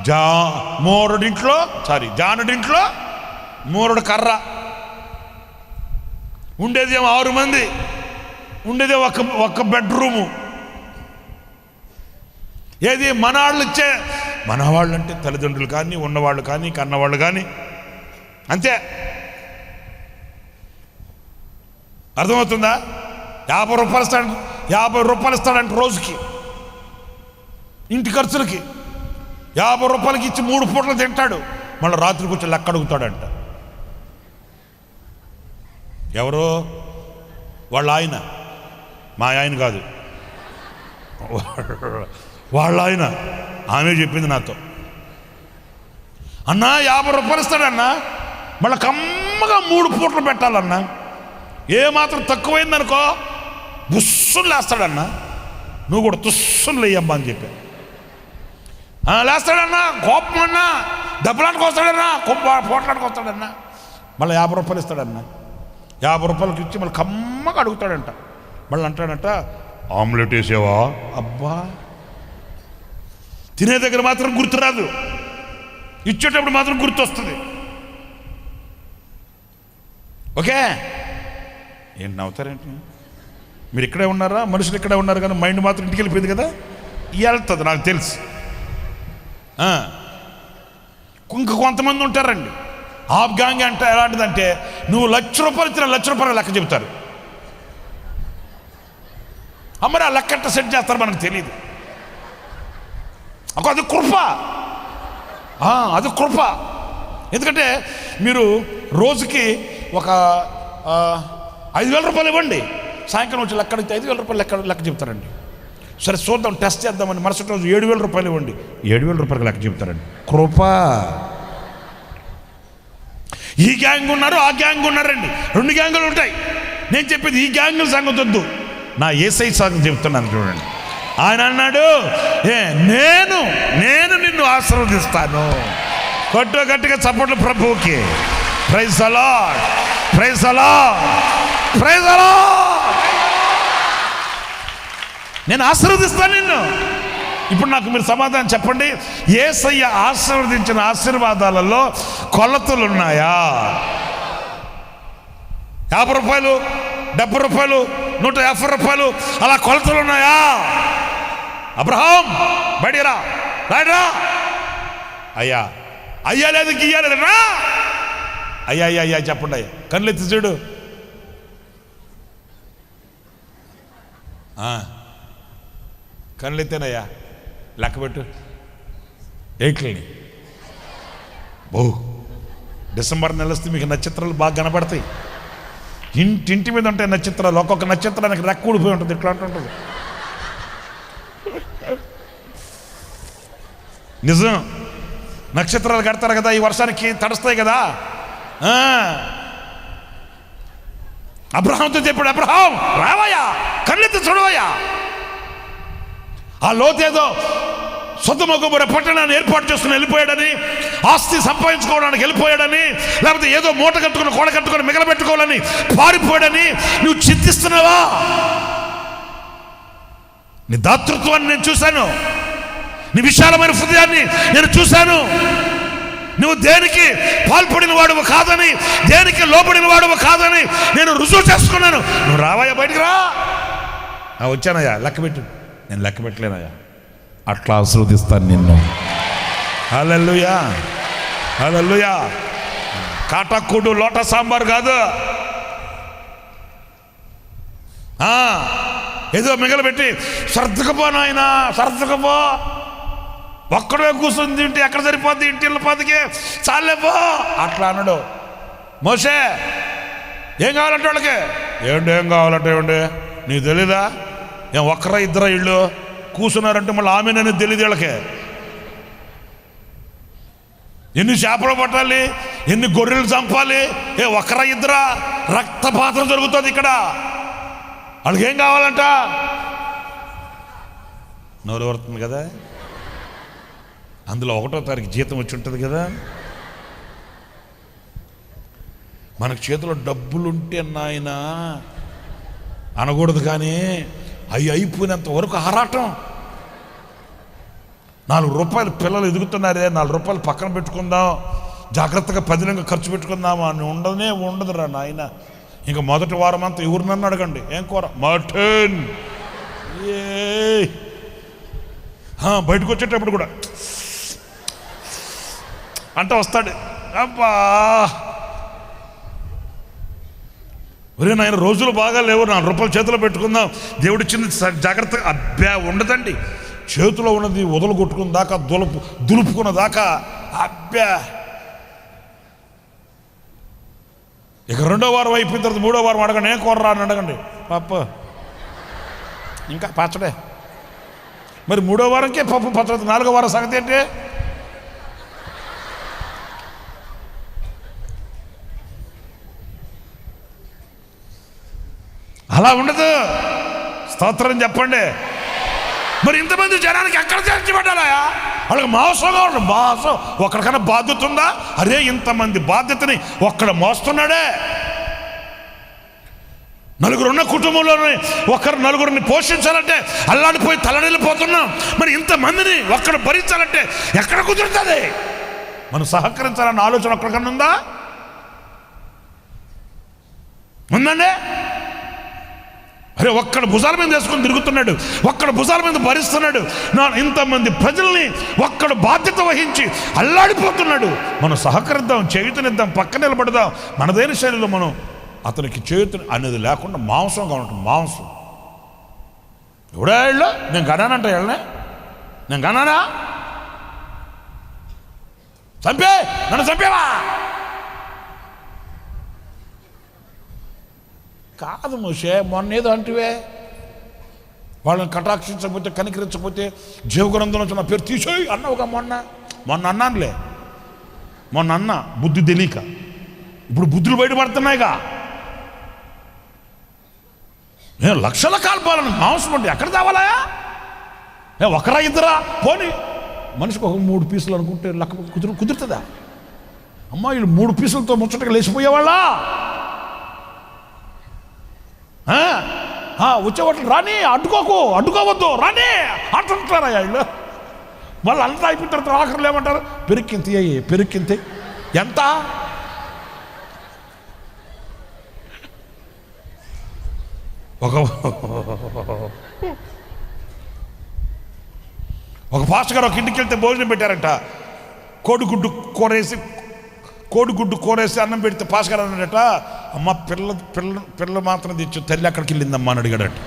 జానుడింట్లో మూరుడు కర్ర. ఉండేదేమో 6 మంది, ఉండేదే ఒక బెడ్రూము. ఏది మన వాళ్ళు అంటే తల్లిదండ్రులు కానీ, ఉన్నవాళ్ళు కానీ, కన్నవాళ్ళు కానీ, అంతే. అర్థమవుతుందా? 50 రూపాయలు ఇస్తాడంట రోజుకి, ఇంటి ఖర్చులకి. 50 రూపాయలకి ఇచ్చి 3 పూటలు తింటాడు. మళ్ళీ రాత్రి కూర్చొని లెక్క అడుగుతాడంట. ఎవరో వాళ్ళ ఆయన, మా ఆయన కాదు, వాళ్ళ ఆయన. ఆమె చెప్పింది నాతో, అన్నా 50 రూపాయలు ఇస్తాడన్నా, మళ్ళీ కమ్మగా 3 పూటలు పెట్టాలన్నా. ఏమాత్రం తక్కువైందనుకో బుస్సులు లేస్తాడన్నా. నువ్వు కూడా తుస్సులు లేయమ్మా అని చెప్పా. లేస్తాడన్నా, కోపం అన్నా, దెబ్బలాంటికి వస్తాడన్నా, పోట్లాడికి వస్తాడన్నా. మళ్ళీ 50 రూపాయలు ఇస్తాడన్నా. 50 రూపాయలకి ఇచ్చి మళ్ళీ కమ్మగా అడుగుతాడంట. మళ్ళీ అంటాడంట, ఆమ్లెట్ వేసావా? అబ్బా, తినే దగ్గర మాత్రం గుర్తురాదు. ఇచ్చేటప్పుడు మాత్రం గుర్తొస్తుంది. ఓకే, ఏంటి నవ్వుతారేంటి? మీరు ఇక్కడే ఉన్నారా? మనుషులు ఇక్కడే ఉన్నారు కానీ మైండ్ మాత్రం ఇంటికి వెళ్ళిపోయింది కదా. వెళ్తుంది, నాకు తెలుసు. ఇంక కొంతమంది ఉంటారండి, ఆప్ గ్యాంగ్ అంటే ఎలాంటిదంటే, నువ్వు ₹1,00,000 ఇచ్చిన ₹1,00,000 లెక్క చెబుతారు. మరి ఆ లెక్క ఎట్ట సెట్ చేస్తారు మనకు తెలియదు. అది కృప, అది కృప. ఎందుకంటే మీరు రోజుకి ఒక ₹5,000 ఇవ్వండి, సాయంకాలం వచ్చి లెక్క అడిగితే ₹5,000 లెక్క చెప్తారండి. సరే చూద్దాం, టెస్ట్ చేద్దామని మరుసటి రోజు ₹7,000 ఇవ్వండి, ₹7,000 లెక్క చెప్తారండి. కృప. ఈ గ్యాంగ్ ఉన్నారు, ఆ గ్యాంగ్ ఉన్నారండి, 2 గ్యాంగులు ఉంటాయి. నేను చెప్పేది ఈ గ్యాంగుల సంగతి వద్దు, నా యేసయ్య సంగతి చెప్తున్నాను చూడండి. ఆయన అన్నాడు, నేను నిన్ను ఆశీర్వదిస్తాను. కొట్టు గట్టిగా చప్పట్లు ప్రభువుకి. Praise the Lord, praise the Lord, praise the Lord. నేను ఆశీర్వదిస్తాను నిన్ను. ఇప్పుడు నాకు మీరు సమాధానం చెప్పండి, యేసయ్య ఆశీర్వదించిన ఆశీర్వాదాలలో కొలతలు ఉన్నాయా? ₹50, ₹70, ₹150 అలా కొలతలు ఉన్నాయా? అబ్రహాం బడిరా, రాయరా, అయ్యా అయ్యా లేదు గీయలేదు, రా అయ్యా అయ్యా అయ్యా చెప్పండి అయ్యా, కళ్ళెత్తి చూడు. కళ్ళెత్తేనయ్యా, లెక్కబెట్టు. ఏట్లని డిసెంబర్ నెల వస్తే మీకు నక్షత్రాలు బాగా కనబడతాయి. ఇంటి మీద ఉంటాయి నక్షత్రాలు, ఒక్కొక్క నక్షత్రానికి రెక్క ఊడిపోయి ఉంటుంది, ఇట్లా ఉంటుంది. నిజం, నక్షత్రాలు కడతారు కదా, ఈ వర్షానికి తడుస్తాయి కదా. అబ్రహాంతో చెప్పాడు, అబ్రహాం రావయ్యా, కళ్ళెత్తి చూడవయ్యా. ఆ లోతేదో సొదొమ గొమొర్రా పట్టణాన్ని ఏర్పాటు చేసుకుని వెళ్ళిపోయాడని, ఆస్తి సంపాదించుకోవడానికి వెళ్ళిపోయాడని, లేకపోతే ఏదో మూట కట్టుకుని కోడ కట్టుకుని మిగలబెట్టుకోవాలని పారిపోయాడని నువ్వు చింతిస్తున్నావా? నీ దాతృత్వాన్ని నేను చూశాను, నీ విశాలమైన హృదయాన్ని నేను చూశాను. నువ్వు దేనికి పాల్పడిన వాడువు కాదని, దేనికి లోపడిన వాడువు కాదని నేను రుజువు చేసుకున్నాను. నువ్వు రావయ్యా, బయటికి రా. వచ్చానయ్యా, లెక్కబెట్టు. నేను లెక్క పెట్టలేనయ్యా, అట్లా ఆశీర్వదిస్తాను నిన్ను. హల్లెలూయా, హల్లెలూయా. కాటాకూడు లోట సాంబార్ కాదు, ఏదో మిగలబెట్టి సర్దుకపో నాయనా, సర్దుకపో, ఒక్కడే కూర్చుని తింటే ఎక్కడ సరిపోద్ది, ఇంటి పాతికి చాలేపో అట్లా అన్నాడు. మోసే ఏం కావాలంటే వాళ్ళకి ఏం కావాలంటే ఏమండి నీకు తెలీదా? ఏం ఒక్కరా ఇద్దరా ఇళ్ళు కూర్చున్నారంటే మళ్ళీ ఆమెనని తెలియదు వీళ్ళకి. ఎన్ని చేపలు పట్టాలి, ఎన్ని గొర్రెలు చంపాలి, ఒక్కరా ఇద్దరా? రక్తపాతం జరుగుతుంది ఇక్కడ. వాళ్ళకి ఏం కావాలంట? నోరు వరుతుంది కదా, అందులో 1వ తారీఖు జీతం వచ్చి ఉంటుంది కదా. మనకు చేతిలో డబ్బులుంటే నాయన అనకూడదు, కానీ అవి అయిపోయినంత వరకు ఆరాటం. ₹4 పిల్లలు ఎదుగుతున్నారే, ₹4 పక్కన పెట్టుకుందాం, జాగ్రత్తగా పదిలంగా ఖర్చు పెట్టుకుందామా అని ఉండదురా నాయన. ఇంకా మొదటి వారం అంతా ఎవరినన్ను అడగండి, ఏం కూర? మటన్. బయటకు వచ్చేటప్పుడు కూడా అంటే వస్తాడు, అబ్బా ఒరే నాయన రోజులు బాగా లేవు, ₹4 చేతిలో పెట్టుకుందాం, దేవుడిచ్చింది జాగ్రత్తగా. అబ్బా ఉండదండి, చేతిలో ఉన్నది వదలు కొట్టుకున్న దాకా, దులుపుకున్న దాకా. అబ్బా ఇక 2వ వారం అయిపోయిన తర్వాత 3వ వారం అడగండి, ఏం కూర అని అడగండి. పప్పు, ఇంకా పచ్చడే. మరి 3వ వారంకే పప్పు పచ్చడి, 4వ వారం సంగతి ఏంటి? అలా ఉండదు. స్తోత్రం చెప్పండి. మరి ఇంతమంది జనానికి ఎక్కడ చేర్చబడ్డారా? వాళ్ళకి మాంసంగా ఉండదు, మాంసం. ఒక్కడికన్నా బాధ్యత ఉందా? అరే ఇంతమంది బాధ్యతని ఒక్కడ మోస్తున్నాడే. 4 ఉన్న కుటుంబంలోనే నలుగురిని పోషించాలంటే అల్లాడిపోయి తలడిల్లిపోతున్నాం. మరి ఇంతమందిని ఒక్కడ భరించాలంటే ఎక్కడ కుదురుతుంది? మనం సహకరించాలన్న ఆలోచన ఒక్కడికన్నా ఉందా? ఉందండి? అరే ఒక్కడ భుజాల మీద వేసుకొని తిరుగుతున్నాడు, ఒక్కడ భుజాల మీద భరిస్తున్నాడు, ఇంతమంది ప్రజల్ని ఒక్కడ బాధ్యత వహించి అల్లాడిపోతున్నాడు. మనం సహకరిద్దాం, చేయుతనిద్దాం, పక్క నిలబడదాం. మనదైన శైలిలో మనం అతనికి చేయుతని అనేది లేకుండా మాంసంగా ఉంటాం. మాంసం ఎవడా ఇళ్ళు? నేను కనానంట వెళ్ళనే, నేను కనానా? చంపే, నన్ను చంపేవా? కాదు మోషే, మొన్న ఏదో అంటివే, వాళ్ళని కటాక్షించకపోతే, కనికరించకపోతే జీవగ్రంథంలో నా పేరు తీసేయి అన్నావుగా. మొన్న అన్నానులే, మొన్న అన్నా బుద్ధి తెలియక. ఇప్పుడు బుద్ధులు బయటపడుతున్నాయిగా. నేను లక్షల కాల్పాలను మాంసం అంటే ఎక్కడ తేవాలయా? ఒకరా ఇద్దరా? పోనీ మనిషికి ఒక 3 పీసులు అనుకుంటే లెక్క కుదురుతుందా? అమ్మా వీళ్ళు 3 పీసులతో ముచ్చటగా లేచిపోయేవాళ్ళ. వచ్చేవాళ్ళు రాని, అడ్డుకోవద్దు రాని అంటుంటారా వీళ్ళు? వాళ్ళు అంతా అయిపోయిన తర్వాత ఆఖరులు ఏమంటారు? పెరుక్కింతి ఎంత? ఒక పాస్టర్ గారు ఒక ఇంటికి వెళ్తే భోజనం పెట్టారట. కోడిగుడ్డు కూరేసి అన్నం పెడితే పాస్టర్ గారు అన్నాడట, అమ్మ పిల్ల మాత్రం తెచ్చు, తల్లి అక్కడికి వెళ్ళిందమ్మా అని అడిగాడట.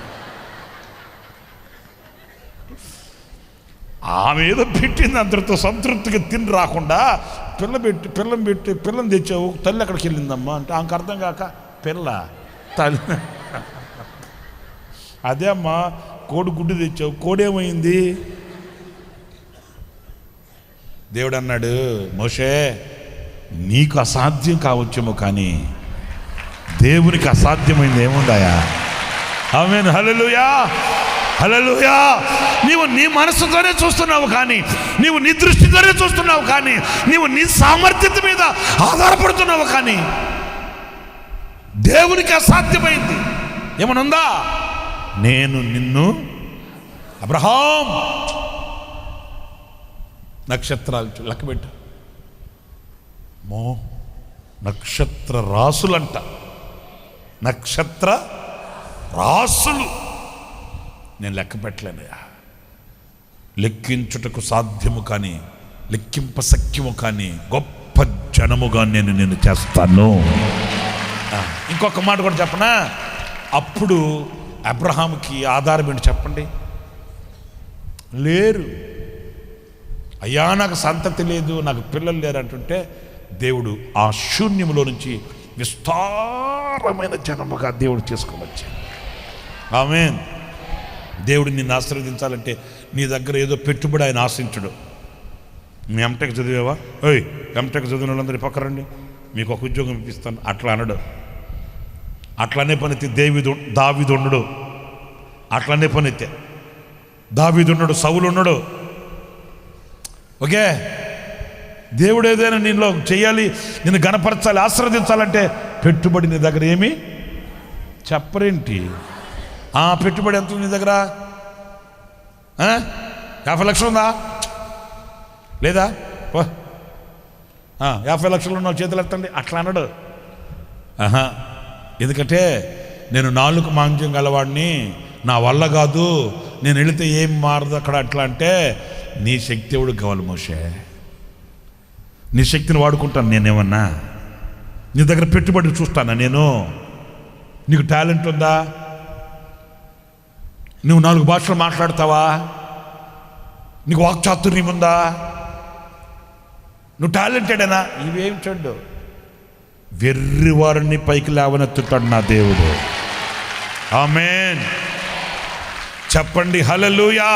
ఆమె ఏదో పెట్టింది, అందరితో సంతృప్తిగా తిని రాకుండా పిల్లని తెచ్చావు, తల్లి అక్కడికి వెళ్ళిందమ్మా అంటే ఆమెకు అర్థం కాక పిల్ల తల్లి. అదే అమ్మా, కోడిగుడ్డు తెచ్చావు, కోడేమైంది? దేవుడు అన్నాడు, మోషే నీకు అసాధ్యం కావచ్చేమో కానీ దేవునికి అసాధ్యమైంది ఏముందాయా? ఆమేన్, హల్లెలూయా, హల్లెలూయా. నీవు నీ మనసుతోనే చూస్తున్నావు కానీ, నీవు నీ దృష్టితోనే చూస్తున్నావు కానీ, నీవు నీ సామర్థ్యత మీద ఆధారపడుతున్నావు కానీ దేవునికి అసాధ్యమైంది ఏమనుందా? నేను నిన్ను అబ్రహాం నక్షత్రాలు లెక్కబెట్టు, నక్షత్ర రాసులంట, నక్షత్ర రాసులు నేను లెక్క పెట్టలేనయా. లెక్కించుటకు సాధ్యము కానీ లెక్కింపశక్యము కానీ గొప్ప జనముగా నేను చేస్తాను. ఇంకొక మాట కూడా చెప్పనా? అప్పుడు అబ్రహాముకి ఆధారం ఏంటి చెప్పండి? లేరు. అయ్యా నాకు సంతతి లేదు, నాకు పిల్లలు లేరు అంటుంటే దేవుడు ఆ శూన్యములో నుంచి విస్తారమైన జనముగా దేవుడు చేసుకొని వచ్చాడు. ఆమేన్. దేవుడు నిన్ను ఆశీర్వదించాలంటే నీ దగ్గర ఏదో పెట్టుబడి ఆయన ఆశించడు. మీ ఎంటెక్ చదివేవా? ఎంటెక్ చదివిన వాళ్ళందరూ పక్కరండి, మీకు ఒక ఉద్యోగం ఇప్పిస్తాను అట్లా అనడు. అట్లనే పనితే దావీదు ఉండడు, అట్లనే పనితే దావీదు ఉన్నాడు, సౌలు ఉన్నాడు. ఓకే, దేవుడు ఏదైనా నీలో చెయ్యాలి, నిన్ను గణపరచాలి, ఆశీర్వదించాలంటే పెట్టుబడి నీ దగ్గర ఏమి చెప్పరేంటి? పెట్టుబడి ఎంత ఉంది నీ దగ్గర? 50 లక్షలు ఉందా? లేదా? 50 లక్షలు ఉన్న చేతులు ఎత్తండి అట్లా అన్నాడు. ఎందుకంటే నేను 4 మాంద్యం గలవాడిని, నా వల్ల కాదు, నేను వెళితే ఏం మారదు అక్కడ అట్లా అంటే నీ శక్తి ఎవడికి కావాలి మోషే? నీ శక్తిని వాడుకుంటాను నేనేమన్నా? నీ దగ్గర పెట్టుబడి చూస్తానా నేను? నీకు టాలెంట్ ఉందా? నువ్వు 4 భాషలు మాట్లాడతావా? నీకు వాక్చాతుర్యం ఉందా? నువ్వు టాలెంటెడేనా? ఇవేం చెడ్డు వెర్రివారిని పైకి లేవనెత్తుతాడు నా దేవుడు. ఆమేన్. చెప్పండి హల్లెలూయా,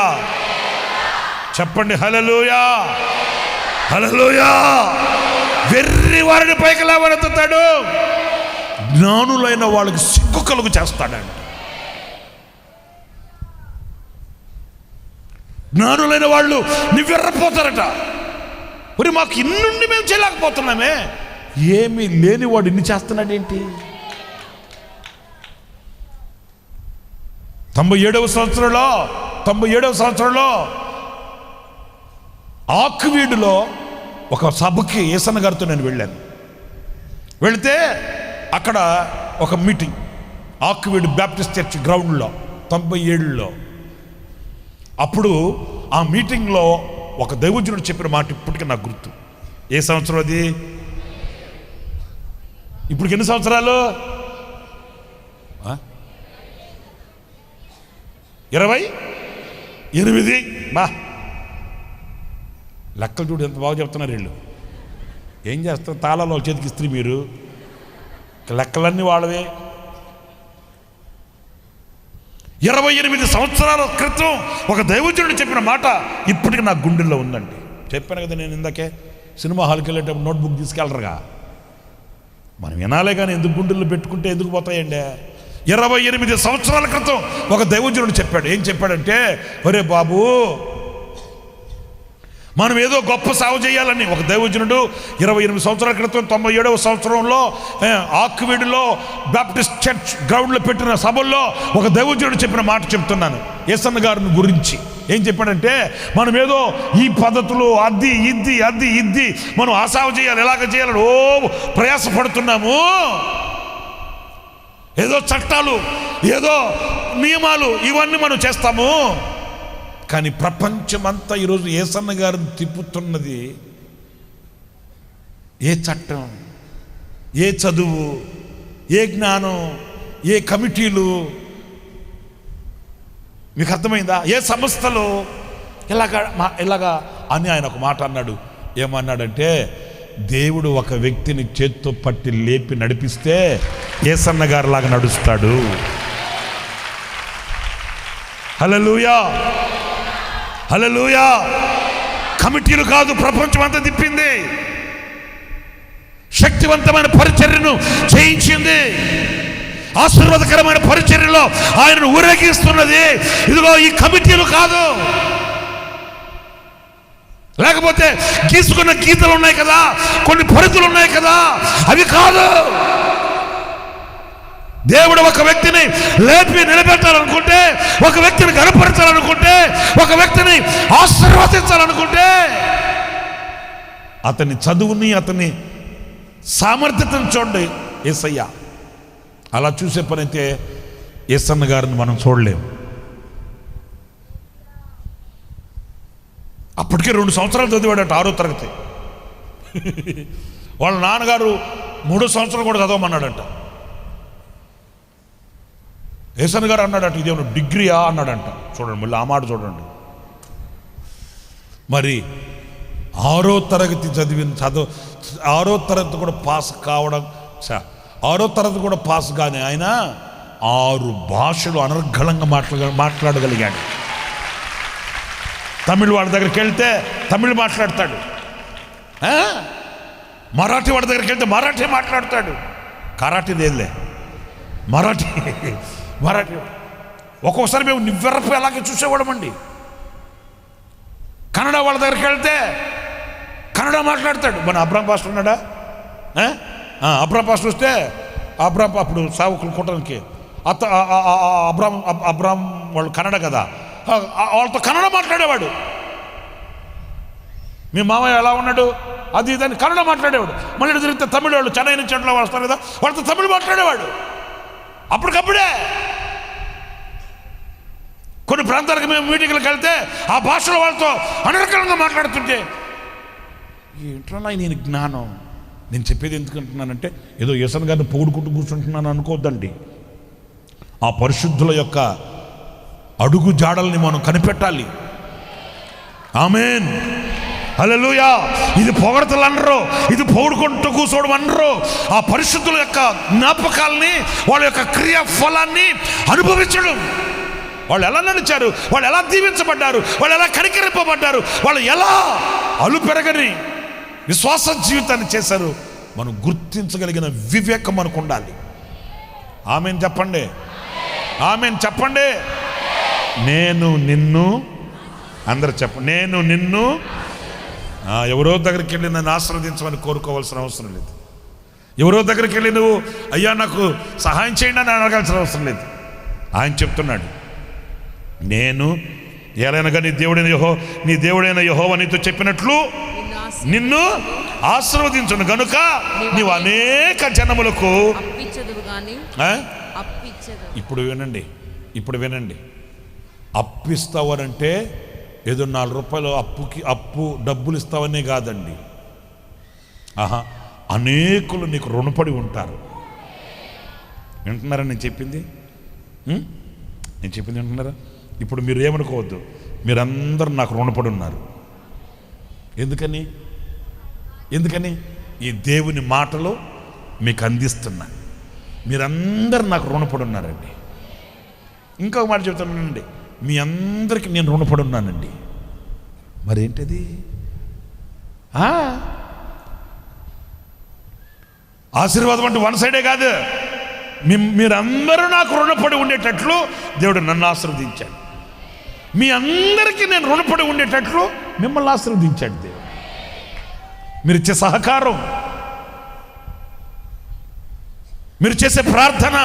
చెప్పండి హల్లెలూయా, హల్లెలూయా. వెర్రివారిని పైకి లేవనెత్తుతాడు, జ్ఞానులైన వాళ్ళకి సిగ్గు కలుగు చేస్తాడంట. జ్ఞానులైన వాళ్ళు నివ్వెర్రపోతారట. మరి మాకు ఇన్నుండి మేము చేయలేకపోతున్నామే. ఏమీ లేనివాడు ఇన్ని చేస్తున్నాడేంటి? 97వ సంవత్సరంలో ఆకువీడులో ఒక సభకి యేసన్న గారితో నేను వెళ్ళాను. వెళితే అక్కడ ఒక మీటింగ్ ఆక్విడ్ బ్యాప్టిస్ట్ చర్చ్ గ్రౌండ్లో 97లో. అప్పుడు ఆ మీటింగ్లో ఒక దైవజనుడు చెప్పిన మాట ఇప్పటికీ నాకు గుర్తు. ఏ సంవత్సరం అది? ఇప్పటికి ఎన్ని సంవత్సరాలు? 28. బా, లెక్కలు చూడు ఎంత బాగా చెప్తున్నారు వీళ్ళు. ఏం చేస్తారు? తాళాలో చేతికి ఇస్త్రీ మీరు, లెక్కలన్నీ వాళ్ళవే. 28 సంవత్సరాల క్రితం ఒక దైవజనుడు చెప్పిన మాట ఇప్పటికి నా గుండెల్లో ఉందండి. చెప్పాను కదా నేను ఇందాకే, సినిమా హాల్కి వెళ్ళేటప్పుడు నోట్బుక్ తీసుకెళ్ళరుగా, మనం వినాలే కానీ ఎందుకు గుండెల్లో పెట్టుకుంటే ఎందుకు పోతాయండి. 28 సంవత్సరాల క్రితం ఒక దైవజనుడు చెప్పాడు. ఏం చెప్పాడంటే, ఒరే బాబు, మనం ఏదో గొప్ప సేవ చేయాలని ఒక దైవజనుడు 28 సంవత్సరాల క్రితం 97వ సంవత్సరంలో ఆక్విడ్లో బ్యాప్టిస్ట్ చర్చ్ గ్రౌండ్లో పెట్టిన సభల్లో ఒక దైవజనుడు చెప్పిన మాట చెప్తున్నాను యేసన్న గారిని గురించి. ఏం చెప్పాడంటే, మనం ఏదో ఈ పద్ధతులు అది ఇద్ది మనం ఆ సేవ చేయాలి, ఎలాగ చేయాలని ప్రయాసపడుతున్నాము. ఏదో చట్టాలు, ఏదో నియమాలు, ఇవన్నీ మనం చేస్తాము. కానీ ప్రపంచమంతా ఈరోజు యేసన్న గారిని తిప్పుతున్నది ఏ చట్టం, ఏ చదువు, ఏ జ్ఞానం, ఏ కమిటీలు, మీకు అర్థమైందా? ఏ సంస్థలు, ఇలాగా అని ఆయన ఒక మాట అన్నాడు. ఏమన్నాడంటే, దేవుడు ఒక వ్యక్తిని చేత్తో పట్టి లేపి నడిపిస్తే యేసన్న గారు లాగా నడుస్తాడు. హల్లెలూయా, హల్లెలూయా. కమిటీలు కాదు ప్రపంచం అంతా తిప్పింది, శక్తివంతమైన పరిచర్యను చేయించింది, ఆశీర్వాదకరమైన పరిచర్యలో ఆయనను ఊరేగిస్తున్నది. ఇదిగో ఈ కమిటీలు కాదు, లేకపోతే గీసుకున్న గీతలు ఉన్నాయి కదా, కొన్ని పరిధులు ఉన్నాయి కదా, అవి కాదు. దేవుడు ఒక వ్యక్తిని లేపి నిలబెట్టాలనుకుంటే, ఒక వ్యక్తిని కనపరచాలనుకుంటే, ఒక వ్యక్తిని ఆశీర్వదించాలనుకుంటే, అతని చదువుని, అతని సామర్థ్యతను చూడండి యేసయ్య. అలా చూసే పని అయితే యేసన్న గారిని మనం చూడలేము. అప్పటికే 2 సంవత్సరాలు చదివాడట, 6వ తరగతి. వాళ్ళ నాన్నగారు 3వ సంవత్సరం కూడా చదవమన్నాడంట. యేసన్న గారు అన్నాడట, ఇదేమన్నా డిగ్రీయా అన్నాడంట. చూడండి, మళ్ళీ ఆ మాట చూడండి. మరి 6వ తరగతి చదువు 6వ తరగతి కూడా పాస్ కావడం, 6వ తరగతి కూడా పాస్ కానీ ఆయన 6 భాషలు అనర్గళంగా మాట్లాడగలిగాడు. తమిళ వాడి దగ్గరికి వెళ్తే తమిళ్ మాట్లాడతాడు, మరాఠీ వాడి దగ్గరికి వెళ్తే మరాఠీ మాట్లాడతాడు. కరాఠీదేలే, మరాఠీ. ఒక్కొక్కసారి మేము నివ్వెరపు అలాగే చూసేవాడమండి. కన్నడ వాళ్ళ దగ్గరికి వెళ్తే కన్నడ మాట్లాడతాడు. మన అబ్రాం పాస్టర్ ఉన్నాడా? అబ్రాం పాస్టర్ వస్తే అబ్రాం అప్పుడు సావుకులు కూటానికి అబ్రాం వాళ్ళు కన్నడ కదా, వాళ్ళతో కన్నడ మాట్లాడేవాడు. మీ మామయ్య ఎలా ఉన్నాడు అది ఇదని కన్నడ మాట్లాడేవాడు. మళ్ళీ తిరిగితే తమిళ వాళ్ళు చెన్నై నుంచి అట్లా వస్తారు కదా, వాళ్ళతో తమిళ మాట్లాడేవాడు. అప్పటికప్పుడే కొన్ని ప్రాంతాలకు మేము మీటింగ్లకు వెళ్తే ఆ భాషలో వాళ్ళతో అనర్గళంగా మాట్లాడుతుంటే, ఏంటో నేను జ్ఞానం. నేను చెప్పేది ఎందుకంటున్నానంటే, ఏదో యేసన్న గారిని పొగుడుకుంటూ కూర్చుంటున్నాను అనుకోవద్దండి. ఆ పరిశుద్ధుల యొక్క అడుగు జాడల్ని మనం కనిపెట్టాలి. ఆమేన్, హల్లెలూయా. ఇది పొగడతలు అనరు, ఇది పొగుడుకుంటూ కూర్చోవడం అనరు. ఆ పరిశుద్ధుల యొక్క జ్ఞాపకాలని, వాళ్ళ యొక్క క్రియా ఫలాన్ని అనుభవించడం. వాళ్ళు ఎలా నడిచారు, వాళ్ళు ఎలా దీవించబడ్డారు, వాళ్ళు ఎలా కనికరింపబడ్డారు, వాళ్ళు ఎలా అలుపెరగని విశ్వాస జీవితాన్ని చేశారు, మనం గుర్తించగలిగిన వివేకం మనకు ఉండాలి. ఆమేన్ చెప్పండి, ఆమేన్ చెప్పండి. నేను నిన్ను, అందరు చెప్పండి, నేను నిన్ను. ఎవరో దగ్గరికి వెళ్ళి నన్ను ఆశీర్వదించమని కోరుకోవాల్సిన అవసరం లేదు. ఎవరో దగ్గరికి వెళ్ళి నువ్వు అయ్యా నాకు సహాయం చేయండి అని అడగాల్సిన అవసరం లేదు. ఆయన చెప్తున్నాడు, నేను ఎలానగా నీ దేవుడైన యెహోవా నీతో చెప్పినట్లు నిన్ను ఆశీర్వదించును గనుక నీవు అనేక జనములకు అప్పిచ్చదువు గాని ఆ? అప్పిచ్చదు. ఇప్పుడు వినండి అప్పిస్తావనంటే ఏదో 4 రూపాయలు అప్పు డబ్బులు ఇస్తావనే కాదండి. అనేకులు నీకు రుణపడి ఉంటారు. వింటున్నారా నేను చెప్పింది? వింటున్నారా? ఇప్పుడు మీరు ఏమనుకోవద్దు, మీరందరూ నాకు రుణపడి ఉన్నారు. ఎందుకని ఈ దేవుని మాటలు మీకు అందిస్తున్నా. మీరందరూ నాకు రుణపడి ఉన్నారండి. ఇంకొక మాట చెప్తానండి, మీ అందరికీ నేను రుణపడి ఉన్నానండి. మరేంటది? ఆశీర్వాదం అంటే వన్ సైడే కాదు, మీరందరూ నాకు రుణపడి ఉండేటట్లు దేవుడు నన్ను ఆశీర్వదించాడు. మీ అందరికీ నేను రుణపడి ఉండేటట్లు మిమ్మల్ని ఆశీర్వదించాడు దేవుడు. మీరు ఇచ్చే సహకారం, మీరు చేసే ప్రార్థన,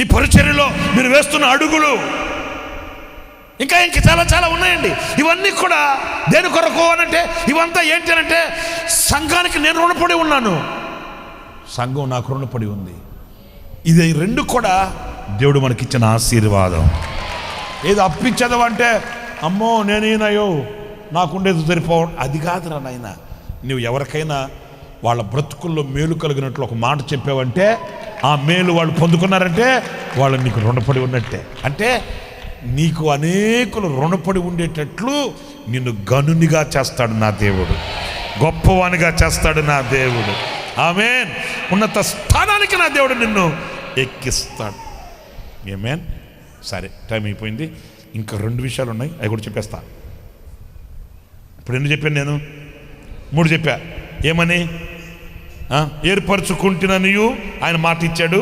ఈ పరిచర్యలో మీరు వేస్తున్న అడుగులు, ఇంకా చాలా చాలా ఉన్నాయండి. ఇవన్నీ కూడా దేని కొరకు అనంటే, ఇవంతా ఏంటి అనంటే సంఘానికి నేను రుణపడి ఉన్నాను, సంఘం నాకు రుణపడి ఉంది. ఇది 2 కూడా దేవుడు మనకిచ్చిన ఆశీర్వాదం. ఏదో అప్పించదవంటే అమ్మో నేనేనయ్యో నాకుండేది సరిపోవ, అది కాదురా నాయన. నువ్వు ఎవరికైనా వాళ్ళ బ్రతుకుల్లో మేలు కలిగినట్లు ఒక మాట చెప్పావంటే, ఆ మేలు వాళ్ళు పొందుకున్నారంటే వాళ్ళు నీకు రుణపడి ఉన్నట్టే. అంటే నీకు అనేకులు రుణపడి ఉండేటట్లు నిన్ను గనునిగా చేస్తాడు నా దేవుడు, గొప్పవానిగా చేస్తాడు నా దేవుడు. ఆమేన్. ఉన్నత స్థానానికి నా దేవుడు నిన్ను ఎక్కిస్తాడు. ఆమేన్. సరే, టైం అయిపోయింది. ఇంకా 2 విషయాలు ఉన్నాయి, అవి కూడా చెప్పేస్తా. ఇప్పుడు ఎన్ని చెప్పాను నేను? 3 చెప్పా. ఏమని? ఏర్పరచుకుంటున్నాను ఆయన మాట ఇచ్చాడు.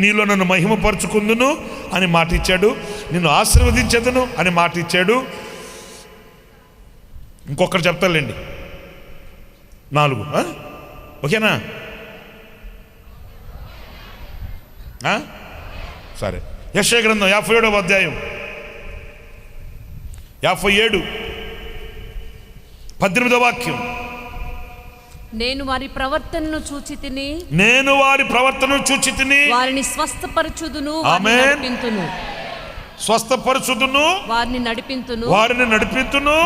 నీలో నన్ను మహిమపరుచుకుందును అని మాట ఇచ్చాడు. నిన్ను ఆశీర్వదించదును అని మాట ఇచ్చాడు. ఇంకొకరు చెప్తారులేండి, 4. ఓకేనా? సరే. యెషయా గ్రంథం 57వ అధ్యాయం 57 18వ వాక్యం. నేను వారి ప్రవర్తనను చూచి తిని వారిని స్వస్థపరచుదును, వారిని నడిపింతును,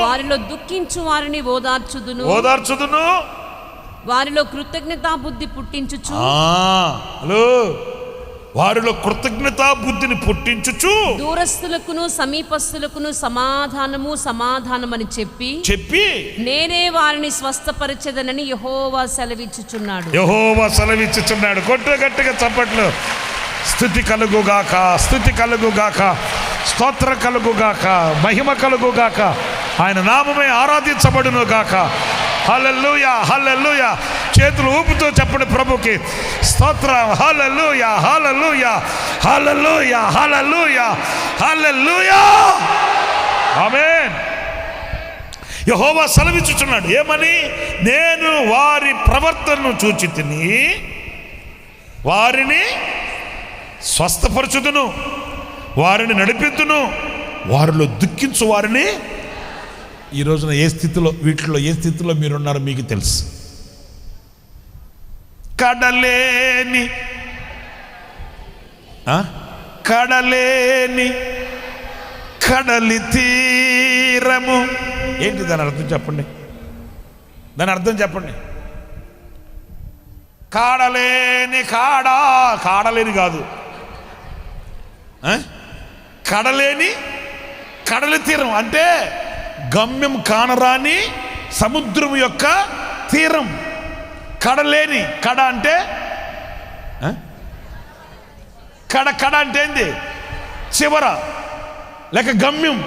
వారిలో దుఃఖించు వారిని ఓదార్చుదును, వారిలో కృతజ్ఞతా బుద్ధి పుట్టించుచు, వారిలో కృతజ్ఞతా బుద్ధిని పుట్టించుచు, దూరస్తులకును సమీపస్తులకును సమాధానమని చెప్పి నేనే వారిని స్వస్థపరిచెదనని యెహోవా సెలవిచ్చుచున్నాడు. కొట్టు గట్టిగా చప్పట్లు. స్తుతి కలుగుగాక, స్తోత్ర కలుగుగాక, మహిమ కలుగుగాక, ఆయన నామమే ఆరాధించబడును గాక. హల్లెలూయా, హల్లెలూయా. చేతులు ఊపుతూ చెప్పండి ప్రభుకి స్తోత్రం. హల్లెలూయా, హల్లెలూయా, హల్లెలూయా, హల్లెలూయా, హల్లెలూయా. ఆమేన్. యెహోవా సెలవిచ్చుచున్నాడు. ఏమని? నేను వారి ప్రవర్తనను చూచి తిని వారిని స్వస్థపరచుదును, వారిని నడిపిద్దును, వారిలో దుఃఖించు వారిని. ఈ రోజున వీటిలో ఏ స్థితిలో మీరున్నారో మీకు తెలుసు. కడలేని కడలి తీరము. ఏంటి దాని అర్థం చెప్పండి? కాడలేని కాదు, కడలేని కడలి తీరం అంటే గమ్యం కానరాని సముద్రం యొక్క తీరం. కడలేని కడ అంటే కడ అంటే ఏంది? చివర లేక గమ్యం.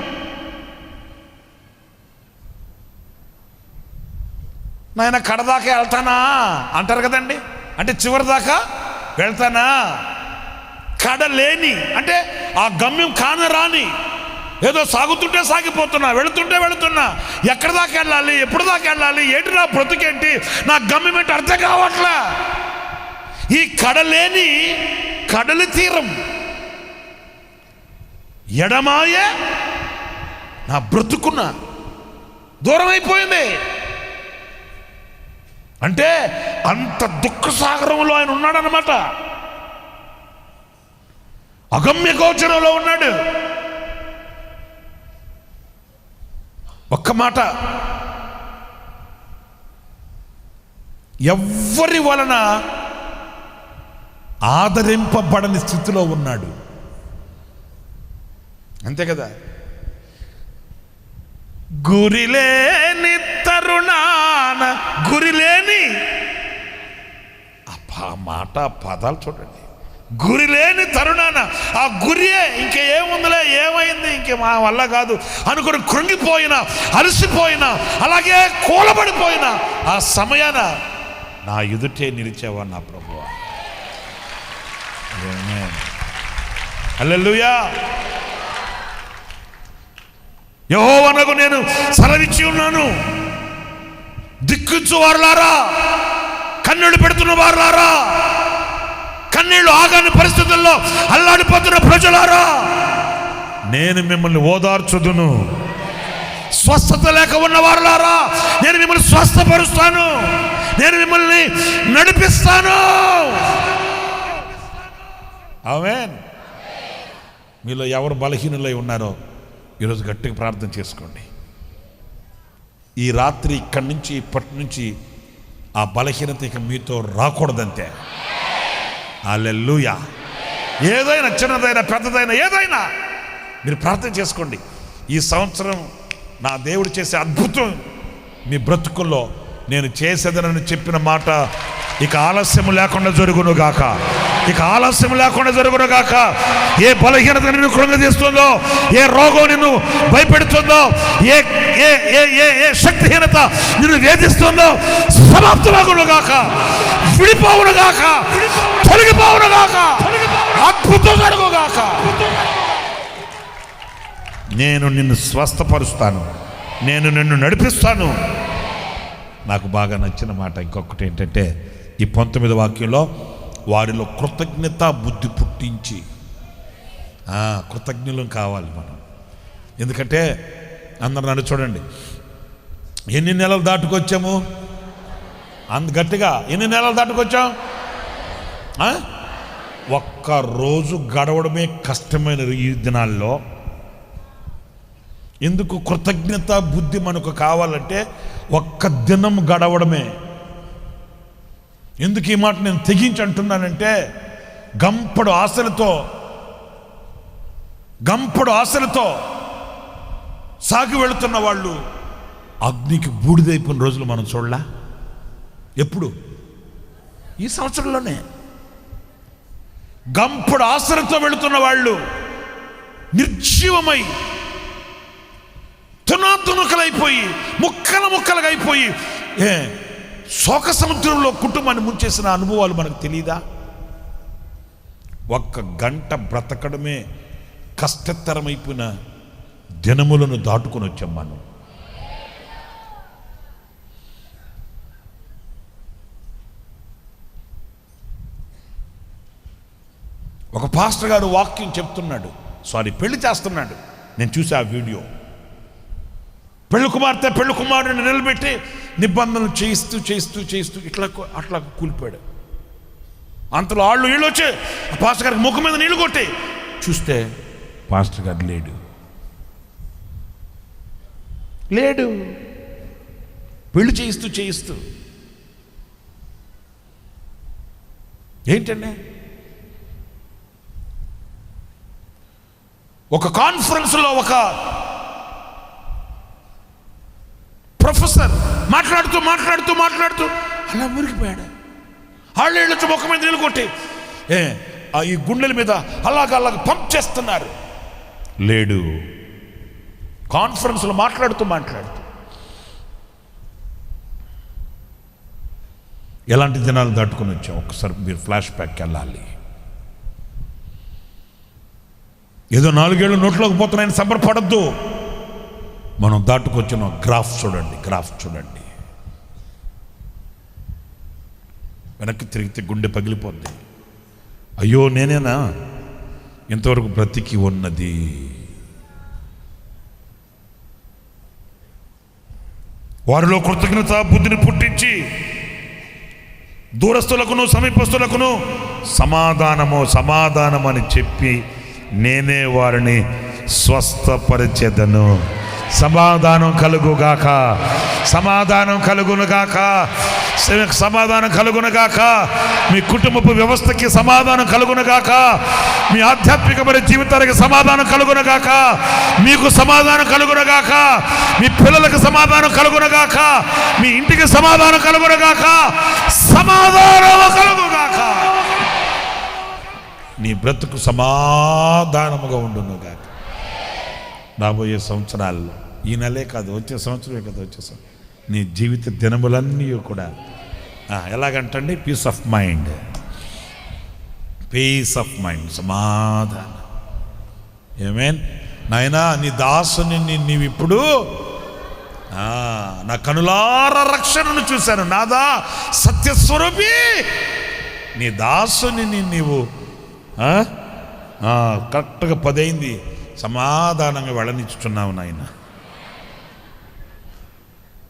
నాయన కడదాకా వెళ్తానా అంటారు కదండి, అంటే చివరి దాకా వెళ్తానా. కడలేని అంటే ఆ గమ్యం కానరాని, ఏదో సాగుతుంటే సాగిపోతున్నా, వెళుతున్నా, ఎక్కడి దాకా వెళ్ళాలి, ఎప్పుడు దాకా వెళ్ళాలి, ఏంటి నా బ్రతుకేంటి, నా గమ్యం ఏంటి అర్థం కావట్లా. ఈ కడలేని కడలి తీరం ఎడమాయే నా బ్రతుకున్న దూరం అయిపోయింది. అంటే అంత దుఃఖ సాగరంలో ఆయన ఉన్నాడనమాట. అగమ్య గోచరంలో ఉన్నాడు. ఒక్క మాట, ఎవ్వరి వలన ఆదరింపబడని స్థితిలో ఉన్నాడు. అంతే కదా. గురిలేని తరుణాన, గురిలేని, ఆ మాట పదాలు చూడండి. గురిలేని తరుణాన, ఆ గురియే ఇంక ఏముందిలే, ఏమైంది, ఇంక మా వల్ల కాదు అనుకుని కృంగిపోయినా, అలసిపోయినా, అలాగే కూలబడిపోయినా ఆ సమయాన నా ఎదుటే నిలిచేవా నా ప్రభువా. హల్లెలూయా. యెహోవానకు నేను సెలవిచ్చి ఉన్నాను, దిక్కుచ్చు వారులారా, కన్నీళ్లు పెడుతున్న వారులారా, కన్నీళ్లు ఆగాని పరిస్థితుల్లో అల్లాడిపోతున్న ప్రజలారా, నేను మిమ్మల్ని ఓదార్చుదును. స్వస్థత లేక ఉన్న వారులారా, నేను మిమ్మల్ని స్వస్థపరుస్తాను, నేను మిమ్మల్ని నడిపిస్తాను. ఆమేన్. మీలో ఎవరు బలహీనులై ఉన్నారో ఈరోజు గట్టిగా ప్రార్థన చేసుకోండి. ఈ రాత్రి ఇక్కడి నుంచి, ఇప్పటి నుంచి ఆ బలహీనత ఇక మీతో రాకూడదంతే. హల్లెలూయా. ఏదైనా, చిన్నదైనా పెద్దదైనా, ఏదైనా మీరు ప్రార్థన చేసుకోండి. ఈ సంవత్సరం నా దేవుడు చేసే అద్భుతం మీ బ్రతుకుల్లో నేను చేసేదనని చెప్పిన మాట ఇక ఆలస్యం లేకుండా జరుగును గాక, ఇక ఆలస్యం లేకుండా జరుగును గాక. ఏ బలహీనత నిన్ను కృంగదీస్తుందో, ఏ రోగం నిన్ను భయపెడుతుందో, ఏ ఏ ఏ ఏ ఏ శక్తిహీనత నిన్ను వేధిస్తుందో సమాప్తమగును గాక, విడిపోవును గాక, తొలగిపోవును గాక, అద్భుతం జరుగు గాక. నేను నిన్ను స్వస్థపరుస్తాను, నేను నిన్ను నడిపిస్తాను. నాకు బాగా నచ్చిన మాట ఇంకొకటి ఏంటంటే, ఈ 19వ వాక్యంలో వారిలో కృతజ్ఞత బుద్ధి పుట్టించి, కృతజ్ఞులం కావాలి మనం. ఎందుకంటే అందరు నన్ను చూడండి, ఎన్ని నెలలు దాటుకొచ్చాము, అంత గట్టిగా ఎన్ని నెలలు దాటుకొచ్చాం. ఒక్క రోజు గడవడమే కష్టమైన ఈ దినాల్లో ఎందుకు కృతజ్ఞత బుద్ధి మనకు కావాలంటే ఒక్క దినం గడవడమే. ఎందుకు ఈ మాట నేను తెగించి అంటున్నానంటే, గంపడు ఆశలతో సాగి వెళుతున్న వాళ్ళు అగ్నికి బూడిదైపోయిన రోజులు మనం చూడలా. ఎప్పుడు? ఈ సంవత్సరంలోనే. గంపడు ఆశలతో వెళుతున్న వాళ్ళు నిర్జీవమై తునాతునకలైపోయి, ముక్కలుగా అయిపోయి శోక సముద్రంలో కుటుంబాన్ని ముంచేసిన అనుభవాలు మనకు తెలియదా? ఒక్క గంట బ్రతకడమే కష్టతరమైపోయిన దినములను దాటుకొని వచ్చాం మనం. ఒక పాస్టర్ గారు వాక్యం చెప్తున్నాడు, పెళ్లి చేస్తున్నాడు. నేను చూసి ఆ వీడియో. పెళ్లి కుమార్తె పెళ్లి కుమారుడిని నిలబెట్టి నిబంధనలు చేయిస్తూ అట్లా కూలిపోయాడు. అంతలో వాళ్ళు వీళ్ళు వచ్చి పాస్టర్ గారికి ముఖం మీద నీళ్లు కొట్టి చూస్తే పాస్టర్ గారు లేడు. పెళ్లి చేయిస్తూ ఏంటండి, ఒక కాన్ఫరెన్స్లో ఒక ప్రొఫెసర్ మాట్లాడుతూ అలా మురిగిపోయాడు. వాళ్ళు వెళ్ళొచ్చి ముఖం మీద నీళ్ళు కొట్టి ఈ గుండెల మీద అలాగ పంప్ చేస్తున్నారు. లేడు. కాన్ఫరెన్స్లో మాట్లాడుతూ ఎలాంటి దినాలు దాటుకొని వచ్చాం ఒకసారి మీరు ఫ్లాష్ బ్యాక్కి వెళ్ళాలి. ఏదో 4 ఏళ్ళు నోట్లోకి పోతున్నాయని సంబరపడద్దు. మనం దాటుకొచ్చిన గ్రాఫ్ చూడండి. వెనక్కి తిరిగితే గుండె పగిలిపోద్ది. అయ్యో నేనేనా ఇంతవరకు బ్రతికి ఉన్నది? వారిలో కృతజ్ఞత బుద్ధిని పుట్టించి దూరస్తులకును సమీపస్తులకును సమాధానము అని చెప్పి నేనే వారిని స్వస్థపరిచెదను. సమాధానం కలుగుగాక, సమాధానం కలుగునుగాక, సమాధానం కలుగునుగాక. మీ కుటుంబపు వ్యవస్థకి సమాధానం కలుగునుగాక, మీ ఆధ్యాత్మికమైన జీవితానికి సమాధానం కలుగునుగాక, మీకు సమాధానం కలుగునుగాక, మీ పిల్లలకు సమాధానం కలుగునుగాక, మీ ఇంటికి సమాధానం కలుగునుగాక, సమాధానం కలుగుగాక. నీ బ్రతుకు సమాధానముగా ఉండునుగాక. రాబోయే సంవత్సరాల్లో, ఈ నెలే కాదు, వచ్చే సంవత్సరమే కదా, వచ్చే సంవత్సరం నీ జీవిత దినములన్నీ కూడా ఎలాగంటండి, పీస్ ఆఫ్ మైండ్, సమాధానం. ఏమేన్ నాయనా, నీ దాసుని నీవిప్పుడు నా కనులార రక్షణను చూశాను. నాదా సత్యస్వరూపి, నీ దాసుని నీవు కరెక్ట్గా 10 అయింది, సమాధానంగా వెళ్ళనిచ్చుచున్నావు నాయన.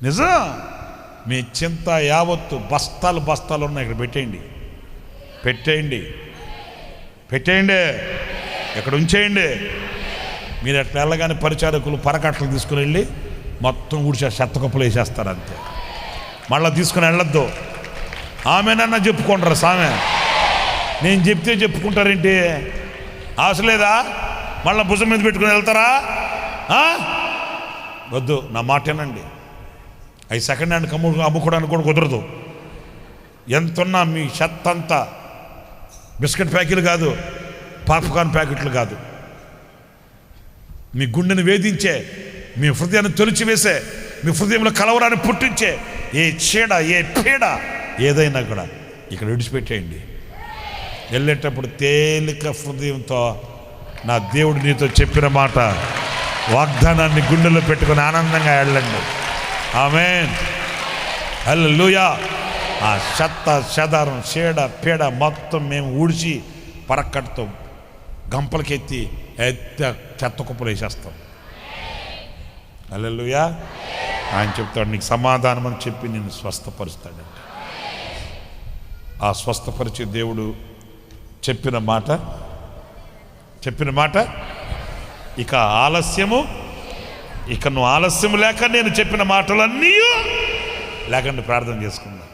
నిజం. మీ చింత యావత్తు బస్తాలు ఉన్నాయి, ఇక్కడ పెట్టేయండి, ఇక్కడ ఉంచేయండి. మీరు అట్లా వెళ్ళగానే పరిచారకులు పరకట్లు తీసుకుని వెళ్ళి మొత్తం ఊడిచే చెత్త కుప్పలు వేసేస్తారు అంతే. మళ్ళీ తీసుకుని వెళ్ళొద్దు. ఆమెనన్నా చెప్పుకుంటారు సామె. నేను చెప్తే చెప్పుకుంటారేంటి? అవసరం లేదా? మళ్ళీ భుజం మీద పెట్టుకుని వెళ్తారా? వద్దు, నా మాటేనండి. అవి సెకండ్ హ్యాండ్ అమ్ముకోవడానికి కూడా కుదరదు. ఎంతున్నా మీ చెత్త అంతా బిస్కెట్ ప్యాకెట్లు కాదు, పాప్కార్న్ ప్యాకెట్లు కాదు, మీ గుండెని వేధించే, మీ హృదయాన్ని తొలిచివేసే, మీ హృదయంలో కలవరాన్ని పుట్టించే ఏ చీడ, ఏ పీడ ఏదైనా కూడా ఇక్కడ విడిచిపెట్టేయండి. వెళ్ళేటప్పుడు తేలిక హృదయంతో నా దేవుడు నీతో చెప్పిన మాట, వాగ్దానాన్ని గుండెలో పెట్టుకొని ఆనందంగా వెళ్ళండి. ఆమేన్, హల్లెలూయా. ఆ చెత్త చెదారం చీడ పీడ మొత్తం మేము ఊడ్చి పరక్కడితో గంపలకెత్తి చెత్త కుప్పలు వేసేస్తాం. హల్లెలూయా. ఆయన చెప్తాడు, నీకు సమాధానం అని చెప్పి నిన్ను స్వస్థపరుస్తాడంట. ఆ స్వస్థపరిచే దేవుడు చెప్పిన మాట ఇక నువ్వు ఆలస్యం లేక నేను చెప్పిన మాటలన్నీ లేకుండా ప్రార్థన చేసుకుందాం.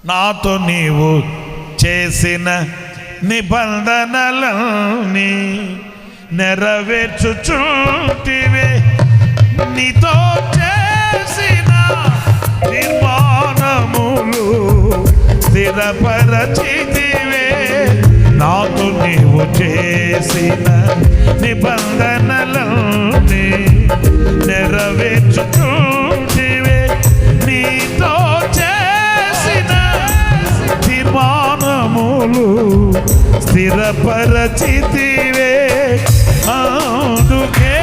నాతో నీవు చేసిన నిబంధనలన్నీ నెరవేర్చుచుంటివే, నీతో చేసిన నిర్మాణములు స్థిరపరచితివే. నాతో నీవు చేసిన నిబంధనలన్నీ నెరవేర్చుచుంటివే, నీతో చేసిన తీర్మానములు స్థిరపరచితివే. అందుకే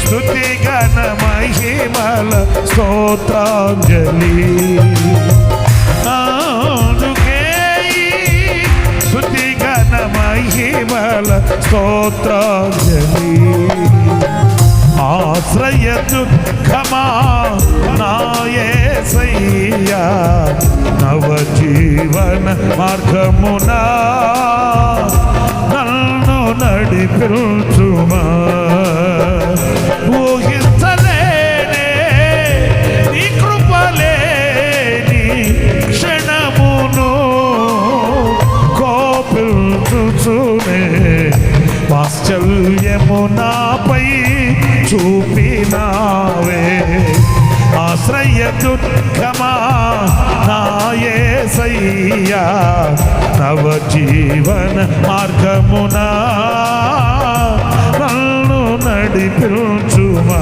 స్తుతి గణ మహిమల స్తోత్రాంజలి, అందుకే స్తుతి గణ మహిమల స్తోత్రాంజలి. ఆశ్రయ దుఃఖమా నా యేసయ్యా, నవజీవన మార్గమునా నన్ను నడిపించుమా. ఊహించలేనే నీ కృపలేని క్షణమును కోపించుచునే, వాత్సల్యము నాపై చూపినావే. ఆశ్రయ దుఃఖమా నా యేసయ్యా, నవజీవన మార్గమునా నన్ను నడిపించుమా.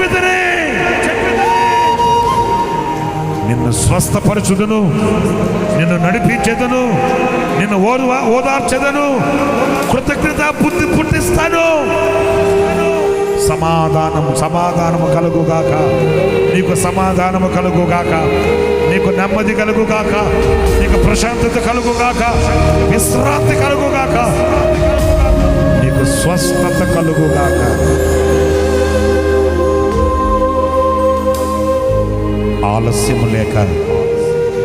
చెప్పితేనే నిన్ను స్వస్థపరచుదును, నిన్ను నడిపించేదను, నిన్ను ఓదార్చెదను, కృతజ్ఞత బుద్ధి పుట్టిస్తాను. సమాధానము కలుగుగాక, నీకు సమాధానము కలుగుగాక, నీకు నెమ్మది కలుగుగాక, నీకు ప్రశాంతత కలుగుగాక, విశ్రాంతి కలుగుగాక, నీకు స్వస్థత కలుగుగాక. ఆలస్యము లేక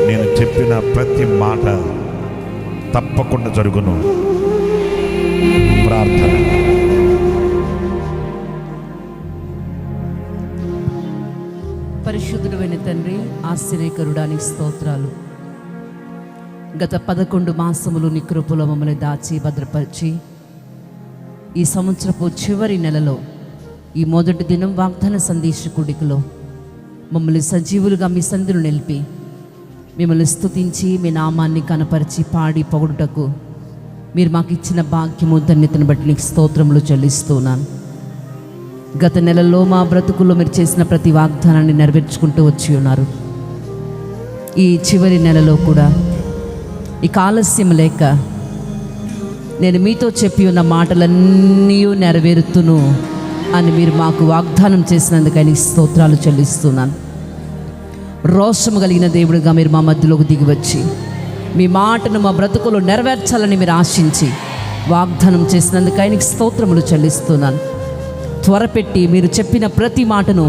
నేను చెప్పిన ప్రతి మాట తప్పకుండా జరుగును. ప్రార్థన. పరిశుద్ధుడైన తండ్రి, ఆశ్చర్యకరుడానికి స్తోత్రాలు. గత 11 మాసములు నీ కృపలో మమ్మల్ని దాచి భద్రపరిచి ఈ సంవత్సరపు చివరి నెలలో ఈ మొదటి దినం వాగ్దాన సందేశ కూడికలో మమ్మల్ని సజీవులుగా మీ సందులు నిలిపి మిమ్మల్ని స్తుతించి మీ నామాన్ని కనపరిచి పాడి పొగడుటకు మీరు మాకు ఇచ్చిన భాగ్యము ధన్యతను బట్టి నీకు స్తోత్రములు చెల్లిస్తున్నాను. గత నెలలో మా బ్రతుకుల్లో మీరు చేసిన ప్రతి వాగ్దానాన్ని నెరవేర్చుకుంటూ వచ్చి ఉన్నారు. ఈ చివరి నెలలో కూడా ఇక ఆలస్యం లేక నేను మీతో చెప్పి ఉన్న మాటలన్నీ నెరవేరుతును అని మీరు మాకు వాగ్దానం చేసినందుకని స్తోత్రాలు చెల్లిస్తున్నాను. రోషము కలిగిన దేవుడిగా మీరు మా మధ్యలోకి దిగివచ్చి మీ మాటను మా బ్రతుకులో నెరవేర్చాలని మీరు ఆశించి వాగ్దానం చేసినందుకని స్తోత్రములు చెల్లిస్తున్నాను. త్వరపెట్టి మీరు చెప్పిన ప్రతి మాటను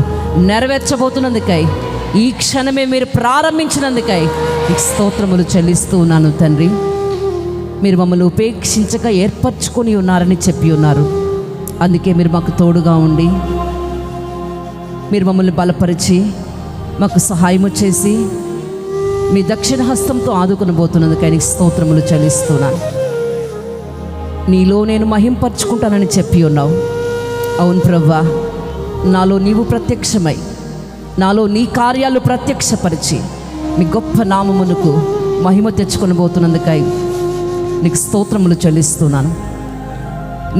నెరవేర్చబోతున్నందుకై, ఈ క్షణమే మీరు ప్రారంభించినందుకై మీకు స్తోత్రములు చెల్లిస్తూ ఉన్నాను తండ్రి. మీరు మమ్మల్ని ఉపేక్షించక ఏర్పరచుకొని ఉన్నారని చెప్పి ఉన్నారు. అందుకే మీరు మాకు తోడుగా ఉండి మీరు మమ్మల్ని బలపరిచి మాకు సహాయము చేసి మీ దక్షిణ హస్తంతో ఆదుకొనబోతున్నందుకై నీకు స్తోత్రములు చెల్లిస్తున్నాను. నీలో నేను మహింపరచుకుంటానని చెప్పి ఉన్నావు. అవును ప్రభువా, నాలో నీవు ప్రత్యక్షమై నాలో నీ కార్యాలు ప్రత్యక్షపరిచి మీ గొప్ప నామమునకు మహిమ తెచ్చుకొని పోతున్నందుకై నీకు స్తోత్రములు చెల్లిస్తున్నాను.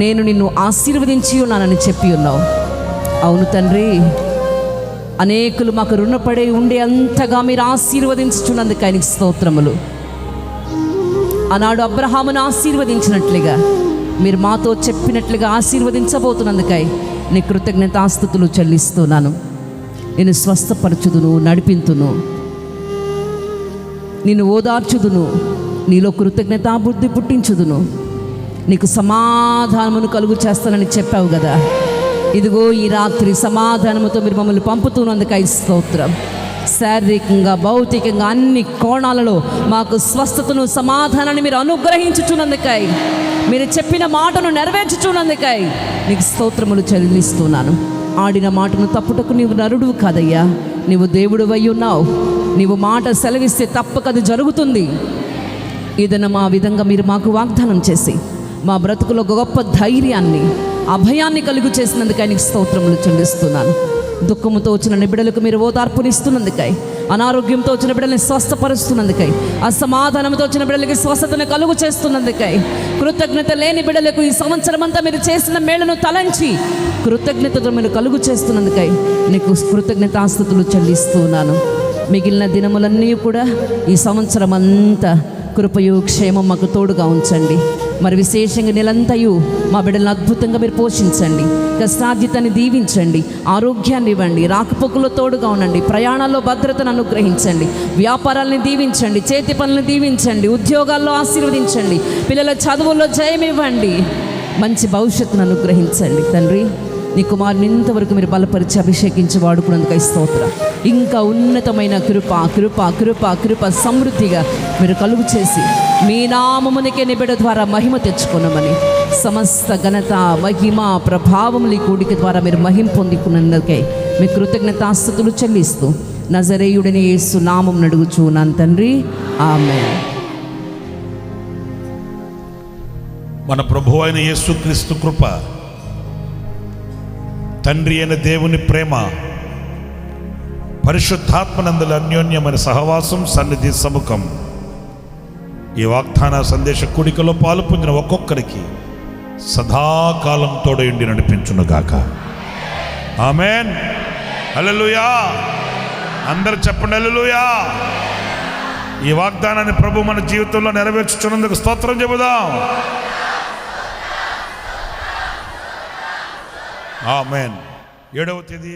నేను నిన్ను ఆశీర్వదించి ఉన్నానని చెప్పి ఉన్నావు. అవును తండ్రి, అనేకులు మాకు రుణపడి ఉండే అంతగా మీరు ఆశీర్వదించుచున్నందుకై నీకు స్తోత్రములు. ఆనాడు అబ్రహామును ఆశీర్వదించినట్లుగా మీరు మాతో చెప్పినట్లుగా ఆశీర్వదించబోతున్నందుకై నీ కృతజ్ఞతాస్తుతులు చెల్లిస్తున్నాను. నేను స్వస్థపరచుదును, నడిపింతును, నిన్ను ఓదార్చుదును, నీలో కృతజ్ఞతా బుద్ధి పుట్టించుదును, నీకు సమాధానమును కలుగు చేస్తానని చెప్పావు కదా. ఇదిగో ఈ రాత్రి సమాధానముతో మీరు మమ్మల్ని పంపుతున్నందుకై స్తోత్రం. శారీరకంగా, భౌతికంగా అన్ని కోణాలలో మాకు స్వస్థతను, సమాధానాన్ని మీరు అనుగ్రహించుచున్నందుకై, మీరు చెప్పిన మాటను నెరవేర్చుచున్నందుకై నీకు స్తోత్రములు చెల్లిస్తున్నాను. ఆడిన మాటను తప్పుటకు నీవు నరుడు కాదయ్యా, నీవు దేవుడు అయి ఉన్నావు. నీవు మాట సెలవిస్తే తప్పక అది జరుగుతుంది. ఏదైనా మా విధంగా మీరు మాకు వాగ్దానం చేసి మా బ్రతుకులో గొప్ప ధైర్యాన్ని, అభయాన్ని కలుగు చేసినందుకై నీకు స్తోత్రములు చెల్లిస్తున్నాను. దుఃఖముతో వచ్చిన నిబిడలకు మీరు ఓదార్పునిస్తున్నందుకై, అనారోగ్యంతో వచ్చిన బిడ్డల్ని స్వస్థపరుస్తున్నందుకై, అసమాధానంతో వచ్చిన బిడ్డలకి స్వస్థతను కలుగు చేస్తున్నందుకై, కృతజ్ఞత లేని బిడ్డలకు ఈ సంవత్సరం అంతా మీరు చేసిన మేళను తలంచి కృతజ్ఞతతో మీరు కలుగు చేస్తున్నందుకై నీకు కృతజ్ఞతాస్తుతులు చెల్లిస్తున్నాను. మిగిలిన దినములన్నీ కూడా ఈ సంవత్సరం అంతా కృపయు క్షేమం మాకు తోడుగా ఉంచండి. మరి విశేషంగా నెలంతయు మా బిడ్డలను అద్భుతంగా మీరు పోషించండి. కష్టార్జితాన్ని దీవించండి, ఆరోగ్యాన్ని ఇవ్వండి, రాకపోకలో తోడుగా ఉండండి, ప్రయాణాల్లో భద్రతను అనుగ్రహించండి, వ్యాపారాలను దీవించండి, చేతి పనులను దీవించండి, ఉద్యోగాల్లో ఆశీర్వదించండి, పిల్లల చదువుల్లో జయమివ్వండి, మంచి భవిష్యత్తును అనుగ్రహించండి. తండ్రి, నీ కుమారుని ఇంతవరకు మీరు బలపరిచి అభిషేకించి వాడుకున్నందుకై స్తోత్రం. ఇంకా ఉన్నతమైన కృప కృప కృప కృప సమృద్ధిగా మీరు కలుగు చేసి మీ నామమునికే నిబిడ ద్వారా మహిమ తెచ్చుకున్నామని, సమస్త ఘనత, మహిమ, ప్రభావములు ఈ కూడిక ద్వారా మీరు మహిమ పొందుకున్నందుకై మీ కృతజ్ఞతాస్తుతులు చెల్లిస్తూ నజరేయుడిని యేసు నామం అడుగుచున్నాను తండ్రి, ఆమేన్. మన ప్రభు అయిన యేసుక్రీస్తు కృప, తండ్రి అయిన దేవుని ప్రేమ, పరిశుద్ధాత్మనందుల అన్యోన్యమైన సహవాసం, సన్నిధి, సముఖం ఈ వాగ్దాన సందేశ కూడికలో పాలు పొందిన ఒక్కొక్కరికి సదాకాలం తోడయుండి నడిపించునుగాక. ఆమేన్. హల్లెలూయా. అందరూ చెప్పండి హల్లెలూయా. ఈ వాగ్దానాన్ని ప్రభు మన జీవితంలో నెరవేర్చుచున్నందుకు స్తోత్రం చెబుదాం. ఆమేన్. 7వ తేదీ